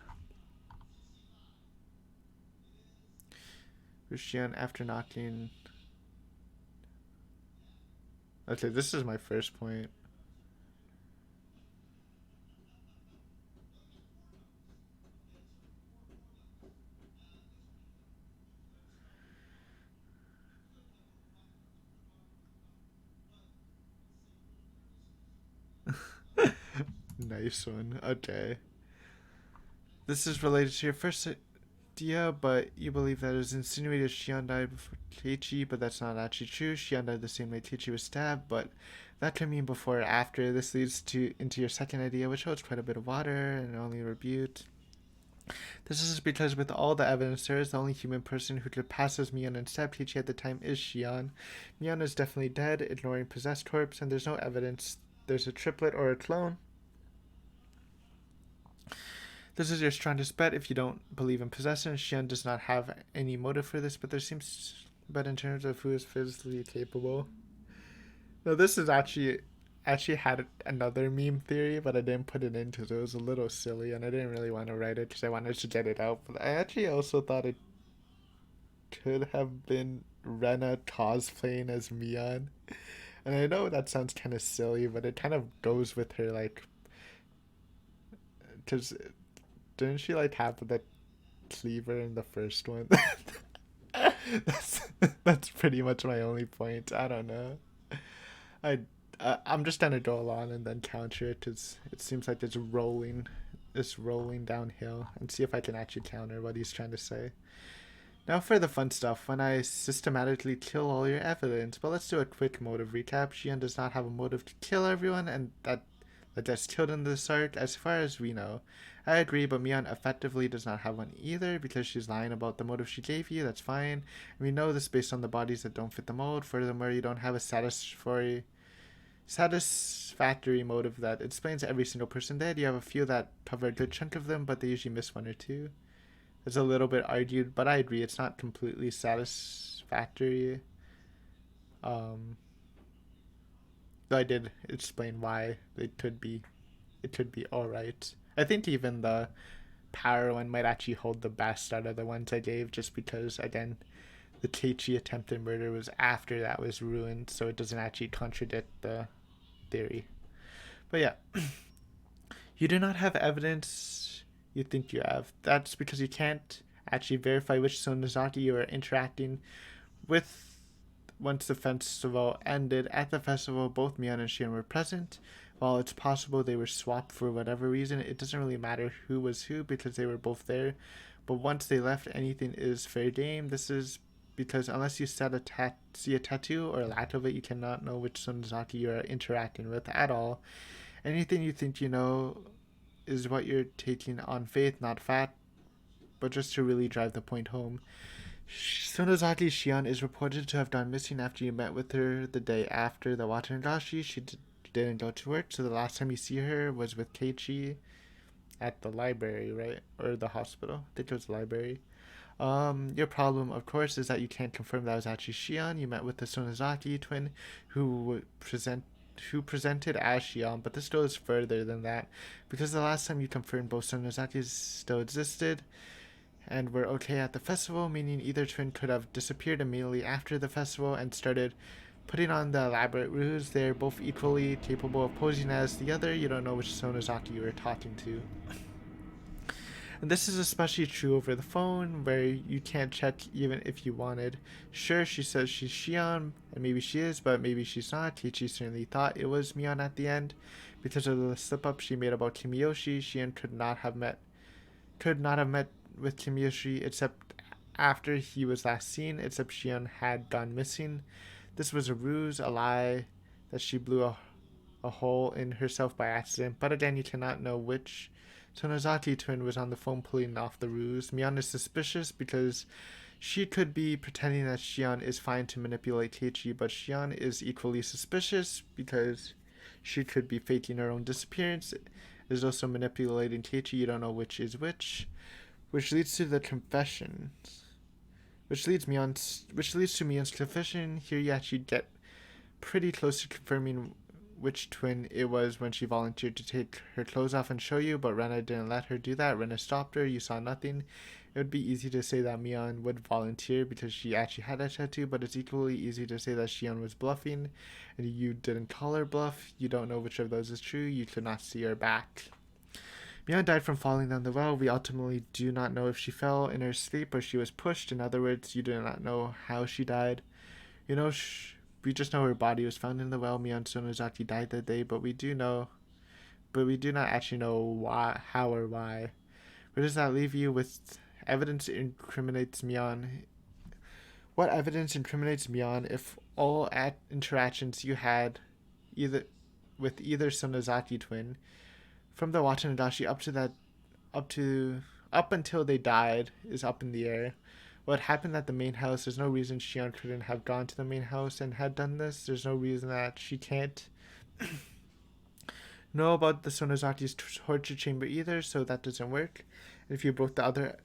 Rushian after knocking. Okay, this is my first point. Nice one. Okay. This is related to your first idea, but you believe that it was insinuated Shion died before Teichi, but that's not actually true. Shion died the same way Teichi was stabbed, but that could mean before or after. This leads to into your second idea, which holds quite a bit of water and only rebuked. This is because with all the evidence there is, the only human person who could pass as Mion and stab Teichi at the time is Shion. Mion is definitely dead, ignoring possessed corpse, and there's no evidence there's a triplet or a clone. This is your strongest bet if you don't believe in possession. Shion does not have any motive for this, but there seems. But in terms of who is physically capable, no, this is actually had another meme theory, but I didn't put it in because it was a little silly, and I didn't really want to write it because I wanted to get it out. But I actually also thought it could have been Rena cosplaying as Mion, and I know that sounds kind of silly, but it kind of goes with her like, because didn't she like have the cleaver in the first one? that's that's pretty much my only point. I don't know. I I'm just gonna go along and then counter it because it seems like it's rolling downhill, and see if I can actually counter what he's trying to say. Now for the fun stuff, when I systematically kill all your evidence. But let's do a quick motive recap. Shion does not have a motive to kill everyone, and that's killed in this arc, as far as we know. I agree, but Mion effectively does not have one either because she's lying about the motive she gave you. That's fine. And we know this based on the bodies that don't fit the mold. Furthermore, you don't have a satisfactory motive that explains every single person dead. You have a few that cover a good chunk of them, but they usually miss one or two. It's a little bit argued, but I agree it's not completely satisfactory. Um, though I did explain why it could be all right. I think even the power one might actually hold the best out of the ones I gave, just because again, the Teichi attempted murder was after that was ruined, so it doesn't actually contradict the theory. But yeah, you do not have evidence you think you have. That's because you can't actually verify which Sonozaki you are interacting with. Once the festival ended, at the festival, both Mion and Shion were present. While it's possible they were swapped for whatever reason, it doesn't really matter who was who because they were both there. But once they left, anything is fair game. This is because unless you see a tattoo or a lack of it, you cannot know which Sonozaki you are interacting with at all. Anything you think you know is what you're taking on faith, not fact, but just to really drive the point home. Sonozaki Shion is reported to have gone missing after you met with her the day after the Watanagashi. She didn't go to work, so the last time you see her was with Keiichi at the library, right? Or the hospital. I think it was the library. Your problem, of course, is that you can't confirm that was actually Shion. You met with the Sonozaki twin who presented as Shion, but this goes further than that. Because the last time you confirmed both Sonozakis still existed and were okay at the festival, meaning either twin could have disappeared immediately after the festival and started putting on the elaborate ruse. They're both equally capable of posing as the other. You don't know which Sonozaki you were talking to. And this is especially true over the phone, where you can't check even if you wanted. Sure, she says she's Shion, and maybe she is, but maybe she's not. Kichi certainly thought it was Mion at the end. Because of the slip-up she made about Kimiyoshi, Shion could not have met with Kimiyoshi except after he was last seen, except Shion had gone missing. This was a ruse, a lie, that she blew a hole in herself by accident. But again, you cannot know which Sonozaki twin was on the phone pulling off the ruse. Mion is suspicious because she could be pretending that Shion is fine to manipulate Keiichi, but Shion is equally suspicious because she could be faking her own disappearance. Is also manipulating Keiichi. You don't know which is which leads to the confessions. which leads to Mion's confession. Here you actually get pretty close to confirming which twin it was when she volunteered to take her clothes off and show you, but Rena didn't let her do that. Rena stopped her. You saw nothing. It would be easy to say that Mion would volunteer because she actually had a tattoo, but it's equally easy to say that Shion was bluffing, and you didn't call her bluff. You don't know which of those is true. You could not see her back. Mion died from falling down the well. We ultimately do not know if she fell in her sleep or she was pushed. In other words, you do not know how she died. You know, we just know her body was found in the well. Mion Sonozaki died that day, but we do not actually know why, how or why. Where does that leave you with evidence incriminates Mion? What evidence incriminates Mion if all interactions you had either with either Sonozaki twin from the Watanagashi up until they died is up in the air? What happened at the main house? There's no reason Shion couldn't have gone to the main house and had done this. There's no reason that she can't know about the Sonozaki's torture chamber either, so that doesn't work. And if you brought the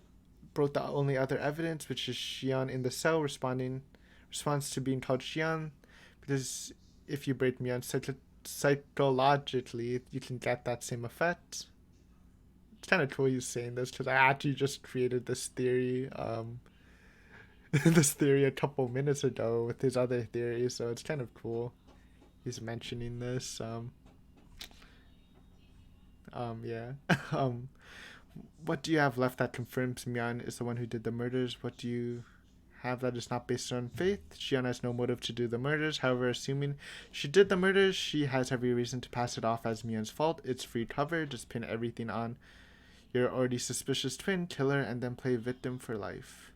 only other evidence, which is Shion in the cell responds to being called Shion, because if you break Mion psychologically, you can get that same effect. It's kind of cool he's saying this because I actually just created this theory, a couple minutes ago with his other theories, so it's kind of cool. He's mentioning this. Yeah. What do you have left that confirms Mion is the one who did the murders? What do you have that is not based on faith? Shion has no motive to do the murders. However, assuming she did the murders, she has every reason to pass it off as Mion's fault. It's free cover. Just pin everything on your already suspicious twin, killer, and then play victim for life.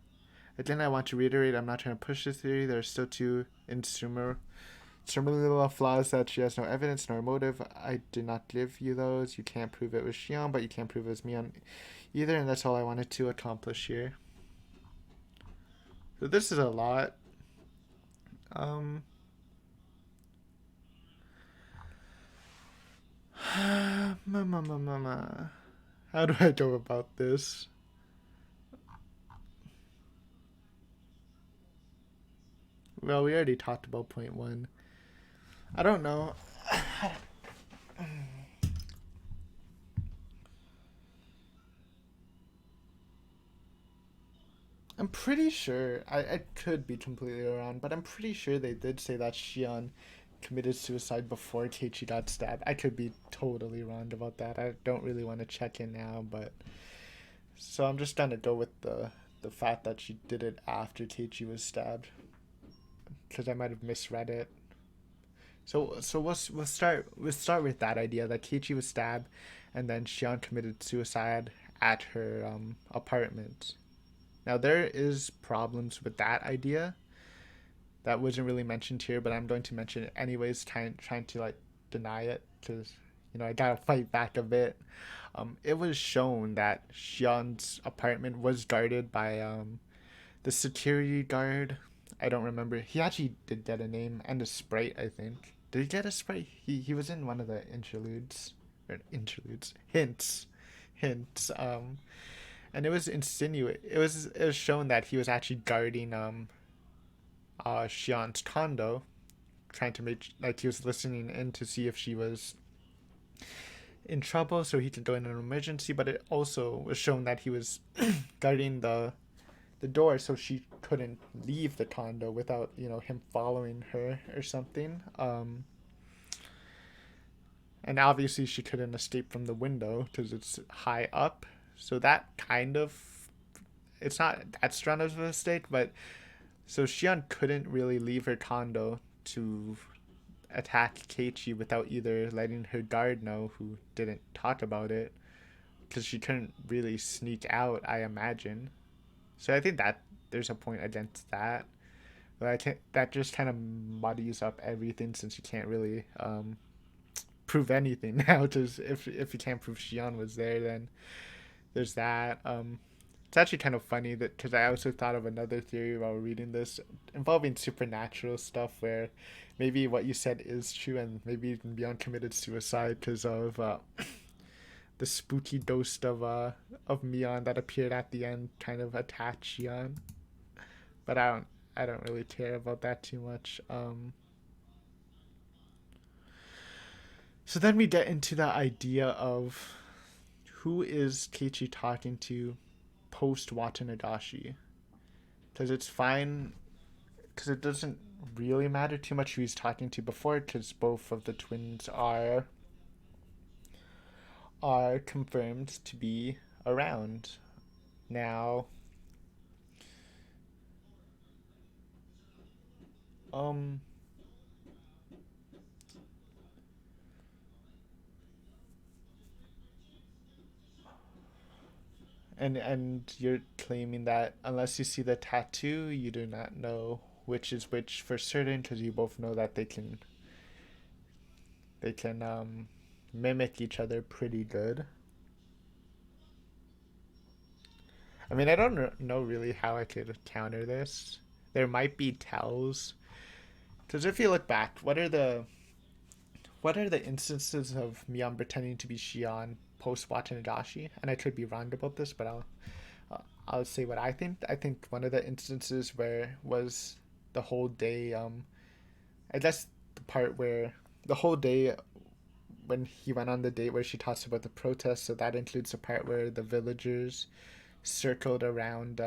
Again, I want to reiterate, I'm not trying to push this theory. There are still two insurmountable flaws that she has no evidence nor motive. I did not give you those. You can't prove it was Shion, but you can't prove it was Mion either, and that's all I wanted to accomplish here. So this is a lot. How do I go about this? Well, we already talked about point one. I don't know. I'm pretty sure, I could be completely wrong, but I'm pretty sure they did say that Shion committed suicide before Keiichi got stabbed. I could be totally wrong about that. I don't really want to check in now, but so I'm just gonna go with the fact that she did it after Keiichi was stabbed, because I might have misread it. So we'll start with that idea that Keiichi was stabbed, and then Shion committed suicide at her apartment. Now there is problems with that idea. That wasn't really mentioned here, but I'm going to mention it anyways, trying to like deny it because I gotta fight back a bit. It was shown that Shion's apartment was guarded by the security guard. I don't remember. He actually did get a name and a sprite, I think. Did he get a sprite? He was in one of the hints. And it was it was shown that he was actually guarding Shion's condo, trying to make like he was listening in to see if she was in trouble so he could go in an emergency, but it also was shown that he was guarding the door so she couldn't leave the condo without him following her or something. And obviously she couldn't escape from the window because it's high up, so that kind of, it's not that strong of a mistake, but so Shion couldn't really leave her condo to attack Keiichi without either letting her guard know, who didn't talk about it, because she couldn't really sneak out, I imagine. So I think that there's a point against that. But that just kind of muddies up everything, since you can't really prove anything now. Because if you can't prove Shion was there, then there's that. It's actually kind of funny that because I also thought of another theory while reading this involving supernatural stuff, where maybe what you said is true, and maybe even Beyond committed suicide because of the spooky ghost of Mion that appeared at the end, kind of attached Shion. but I don't really care about that too much. So then we get into the idea of who is Keiichi talking to post Watanagashi, because it's fine, because it doesn't really matter too much who he's talking to before, because both of the twins are confirmed to be around now. Um, and you're claiming that unless you see the tattoo, you do not know which is which for certain, because you both know that they can mimic each other pretty good. I mean, I don't know really how I could counter this. There might be tells, because if you look back, what are the instances of Mion pretending to be Shion post Watanagashi? And I could be wrong about this, but I'll say what I think. I think one of the instances where was the whole day. I guess the part where the whole day when he went on the date where she talks about the protests. So that includes the part where the villagers circled around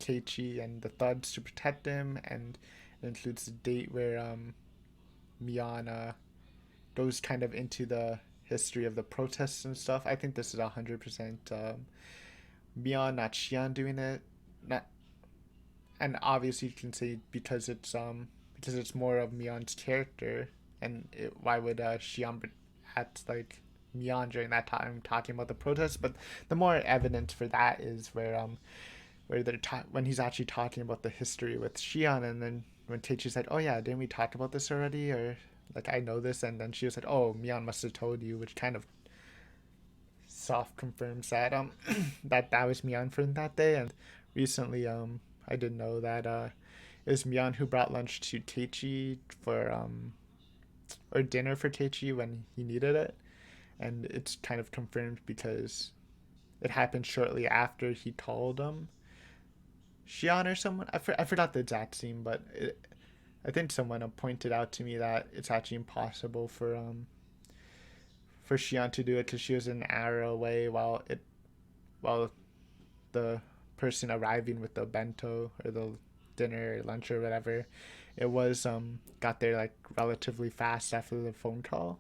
Keiichi and the thugs to protect him, and it includes the date where Miana goes kind of into the history of the protests and stuff. I think this is 100% Mion, not Shion, doing it. Not, and obviously you can say because it's more of Mion's character, and why would Shion act like Mion during that time talking about the protests? But the more evidence for that is where when he's actually talking about the history with Shion, and then when Teichi's like, "Oh yeah, didn't we talk about this already?" Or like, "I know this," and then she was like, "Oh, Mion must have told you," which kind of soft confirms that that was Mion from that day. And recently, I didn't know that it was Mion who brought lunch to Teichi for or dinner for Teichi when he needed it, and it's kind of confirmed because it happened shortly after he told Shion or someone. I forgot the exact scene, but I think someone pointed out to me that it's actually impossible for Shion to do it because she was an hour away while the person arriving with the bento or the dinner or lunch or whatever, it was got there like relatively fast after the phone call.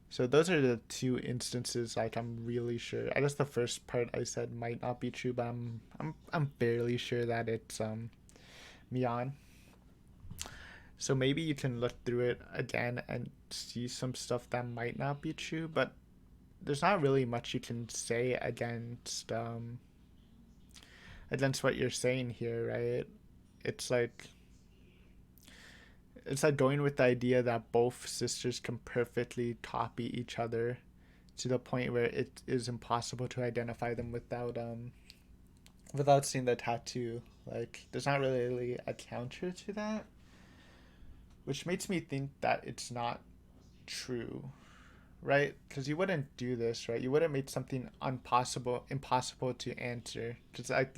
So those are the two instances like I'm really sure. I guess the first part I said might not be true, but I'm fairly sure that it's Mion. So maybe you can look through it again and see some stuff that might not be true, but there's not really much you can say against what you're saying here, right? It's like it's like going with the idea that both sisters can perfectly copy each other to the point where it is impossible to identify them without seeing the tattoo. Like there's not really a counter to that, which makes me think that it's not true, right? Because you wouldn't do this, right? You wouldn't make something impossible to answer. Because like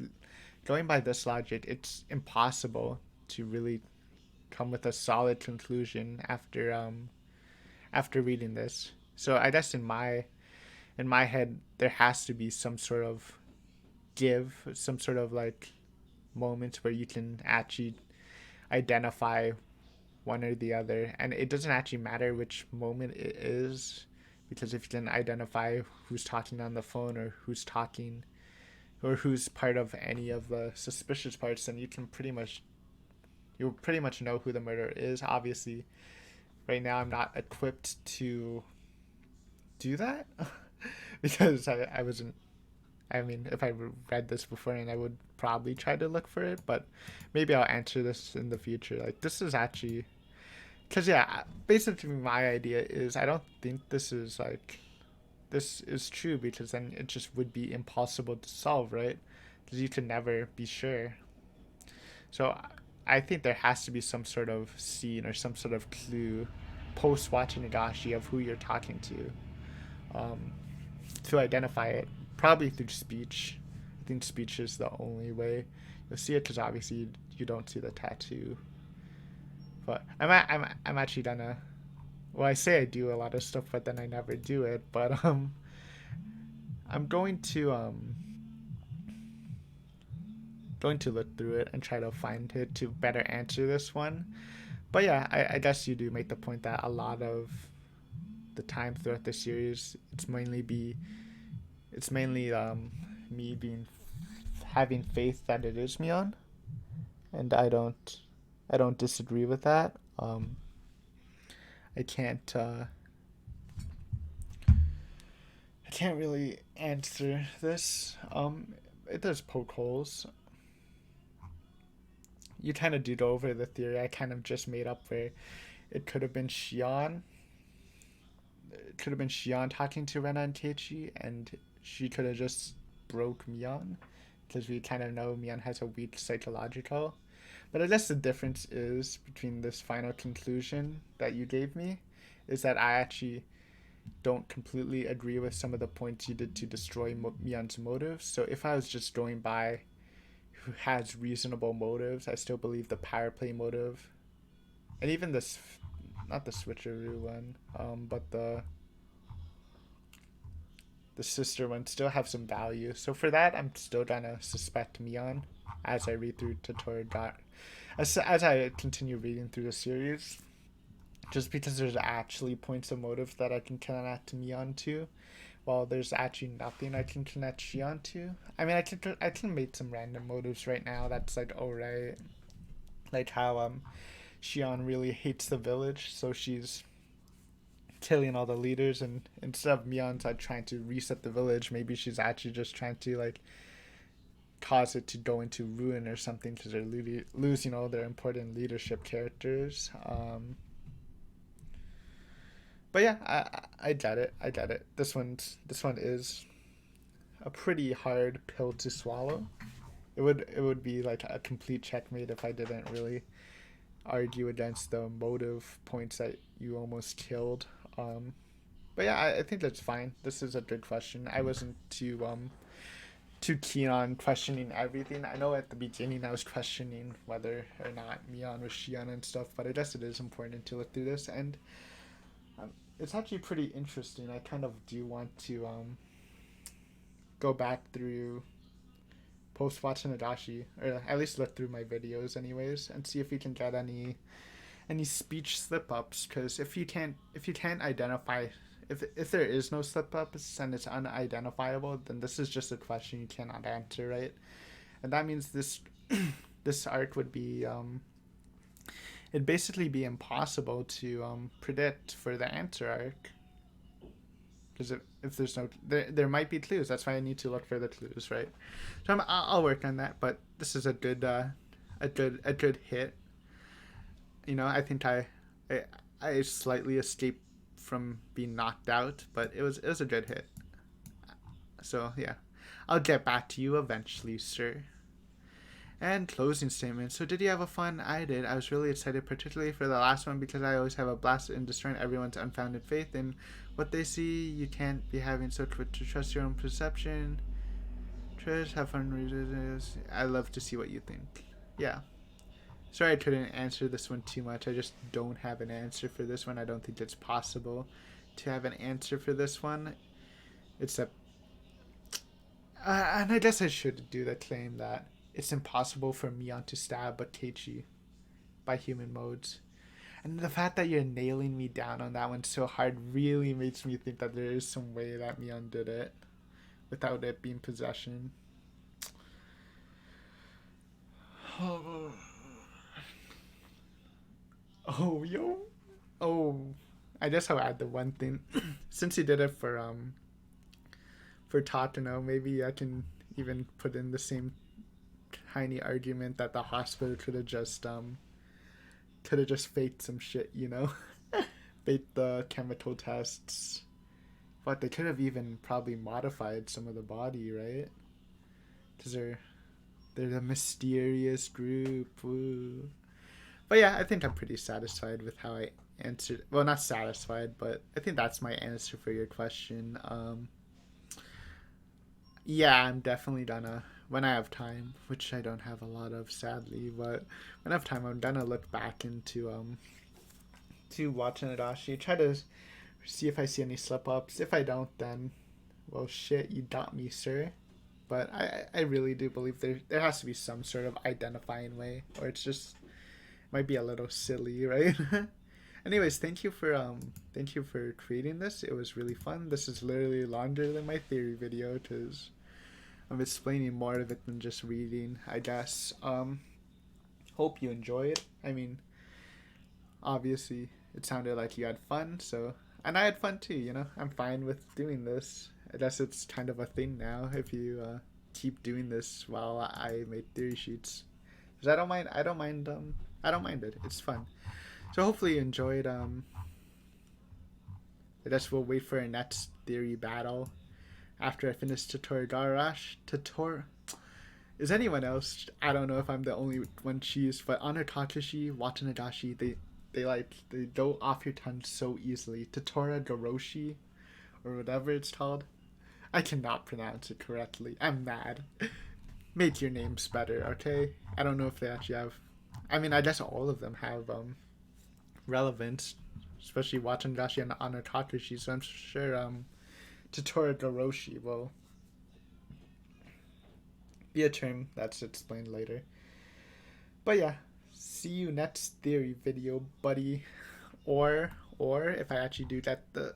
going by this logic, it's impossible to really come with a solid conclusion after reading this. So I guess in my head there has to be some sort of some sort of like moment where you can actually identify one or the other, and it doesn't actually matter which moment it is, because if you can identify who's talking on the phone or who's talking or who's part of any of the suspicious parts, then you'll pretty much know who the murderer is. Obviously, right now I'm not equipped to do that because I wasn't. I mean, if I read this before, and I would probably try to look for it, but maybe I'll answer this in the future. Like this is actually because yeah, basically my idea is I don't think this is true, because then it just would be impossible to solve, right? Because you can never be sure. So I think there has to be some sort of scene or some sort of clue post watching Nagashi of who you're talking um, to identify it. Probably through speech. I think speech is the only way You'll see it because obviously you don't see the tattoo. But I'm actually gonna. Well, I say I do a lot of stuff, but then I never do it. But I'm going to look through it and try to find it to better answer this one. But yeah, I guess you do make the point that a lot of the time throughout the series, it's mainly me being having faith that it is Mion, and I don't disagree with that. I can't I can't really answer this. It does poke holes. You kind of did over the theory I kind of just made up where it could have been Shion. It could have been Shion talking to Rena and Teichi, and she could have just broke Mion, because we kind of know Mion has a weak psychological. But I guess the difference is between this final conclusion that you gave me is that I actually don't completely agree with some of the points you did to destroy Mion's motives. So if I was just going by who has reasonable motives, I still believe the power play motive, and even this, not the switcheroo one, but the sister one still have some value. So for that, I'm still gonna suspect Mion as I read through tutorial. As I continue reading through the series, just because there's actually points of motive that I can connect Mion to, while there's actually nothing I can connect Shion to. I mean, I can make some random motives right now. That's like alright, like how Shion really hates the village, so she's killing all the leaders, and instead of Mion's like trying to reset the village, maybe she's actually just trying to like cause it to go into ruin or something because they're losing all their important leadership characters. But yeah, I get it. I get it. This one is a pretty hard pill to swallow. It would be like a complete checkmate if I didn't really argue against the motive points that you almost killed. But yeah, I think that's fine. This is a good question. I wasn't too keen on questioning everything. I know at the beginning I was questioning whether or not Mion was Shion and stuff, but I guess it is important to look through this, and it's actually pretty interesting. I kind of do want to go back through post Watanagashi, or at least look through my videos anyways, and see if we can get any speech slip ups. Because if you can't identify, if there is no slip ups and it's unidentifiable, then this is just a question you cannot answer, right? And that means this arc would be it'd basically be impossible to predict for the answer arc. Because if there's no, there might be clues. That's why I need to look for the clues, right? So I'll work on that. But this is a good hit. I think I slightly escaped from being knocked out, but it was a good hit. So yeah, I'll get back to you eventually, sir. And closing statement. So did you have a fun? I did. I was really excited, particularly for the last one, because I always have a blast in destroying everyone's unfounded faith in what they see. You can't be having so quick to trust your own perception. Trish, have fun. I love to see what you think. Yeah. Sorry I couldn't answer this one too much. I just don't have an answer for this one. I don't think it's possible to have an answer for this one. Except, and I guess I should do the claim that it's impossible for Mion to stab Akechi by human modes. And the fact that you're nailing me down on that one so hard really makes me think that there is some way that Mion did it without it being possession. Oh, yo. Oh, I guess I'll add the one thing. Since he did it for Tatano, maybe I can even put in the same tiny argument that the hospital could have just faked some shit, faked the chemical tests. But they could have even probably modified some of the body, right? Because they're the mysterious group. Woo. But yeah, I think I'm pretty satisfied with how I answered. Well, not satisfied, but I think that's my answer for your question. Yeah, I'm definitely gonna when I have time, which I don't have a lot of, sadly, but when I have time, I'm gonna look back into to Watanagashi, try to see if I see any slip ups. If I don't, then well, shit, you got me, sir. But I really do believe there has to be some sort of identifying way, or it's just might be a little silly, right? Anyways, thank you for creating this. It was really fun. This is literally longer than my theory video because I'm explaining more of it than just reading, I guess. Hope you enjoy it. I mean, obviously, it sounded like you had fun, so and I had fun too. You know, I'm fine with doing this. I guess it's kind of a thing now if you keep doing this while I make theory sheets. Cause I don't mind. I don't mind. I don't mind it. It's fun. So hopefully you enjoyed. I guess we'll wait for our next theory battle after I finish Tutor. Is anyone else? I don't know if I'm the only one cheese, but on Takashi, Watanagashi, they go off your tongue so easily. Totora Goroshi, or whatever it's called. I cannot pronounce it correctly. I'm mad. Make your names better, okay? I don't know if they actually have. I mean, I guess all of them have relevance, especially Watanagashi and Anatakashi. So I'm sure Totora Goroshi will be a term that's explained later. But yeah, see you next theory video, buddy. Or if I actually do get the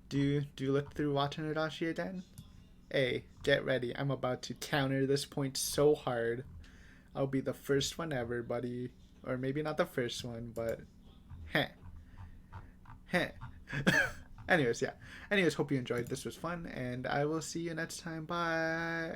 do look through Watanagashi again. Hey, get ready. I'm about to counter this point so hard. I'll be the first one ever, buddy. Or maybe not the first one, but heh. Heh. Anyways, yeah. Anyways, hope you enjoyed. This was fun, and I will see you next time. Bye.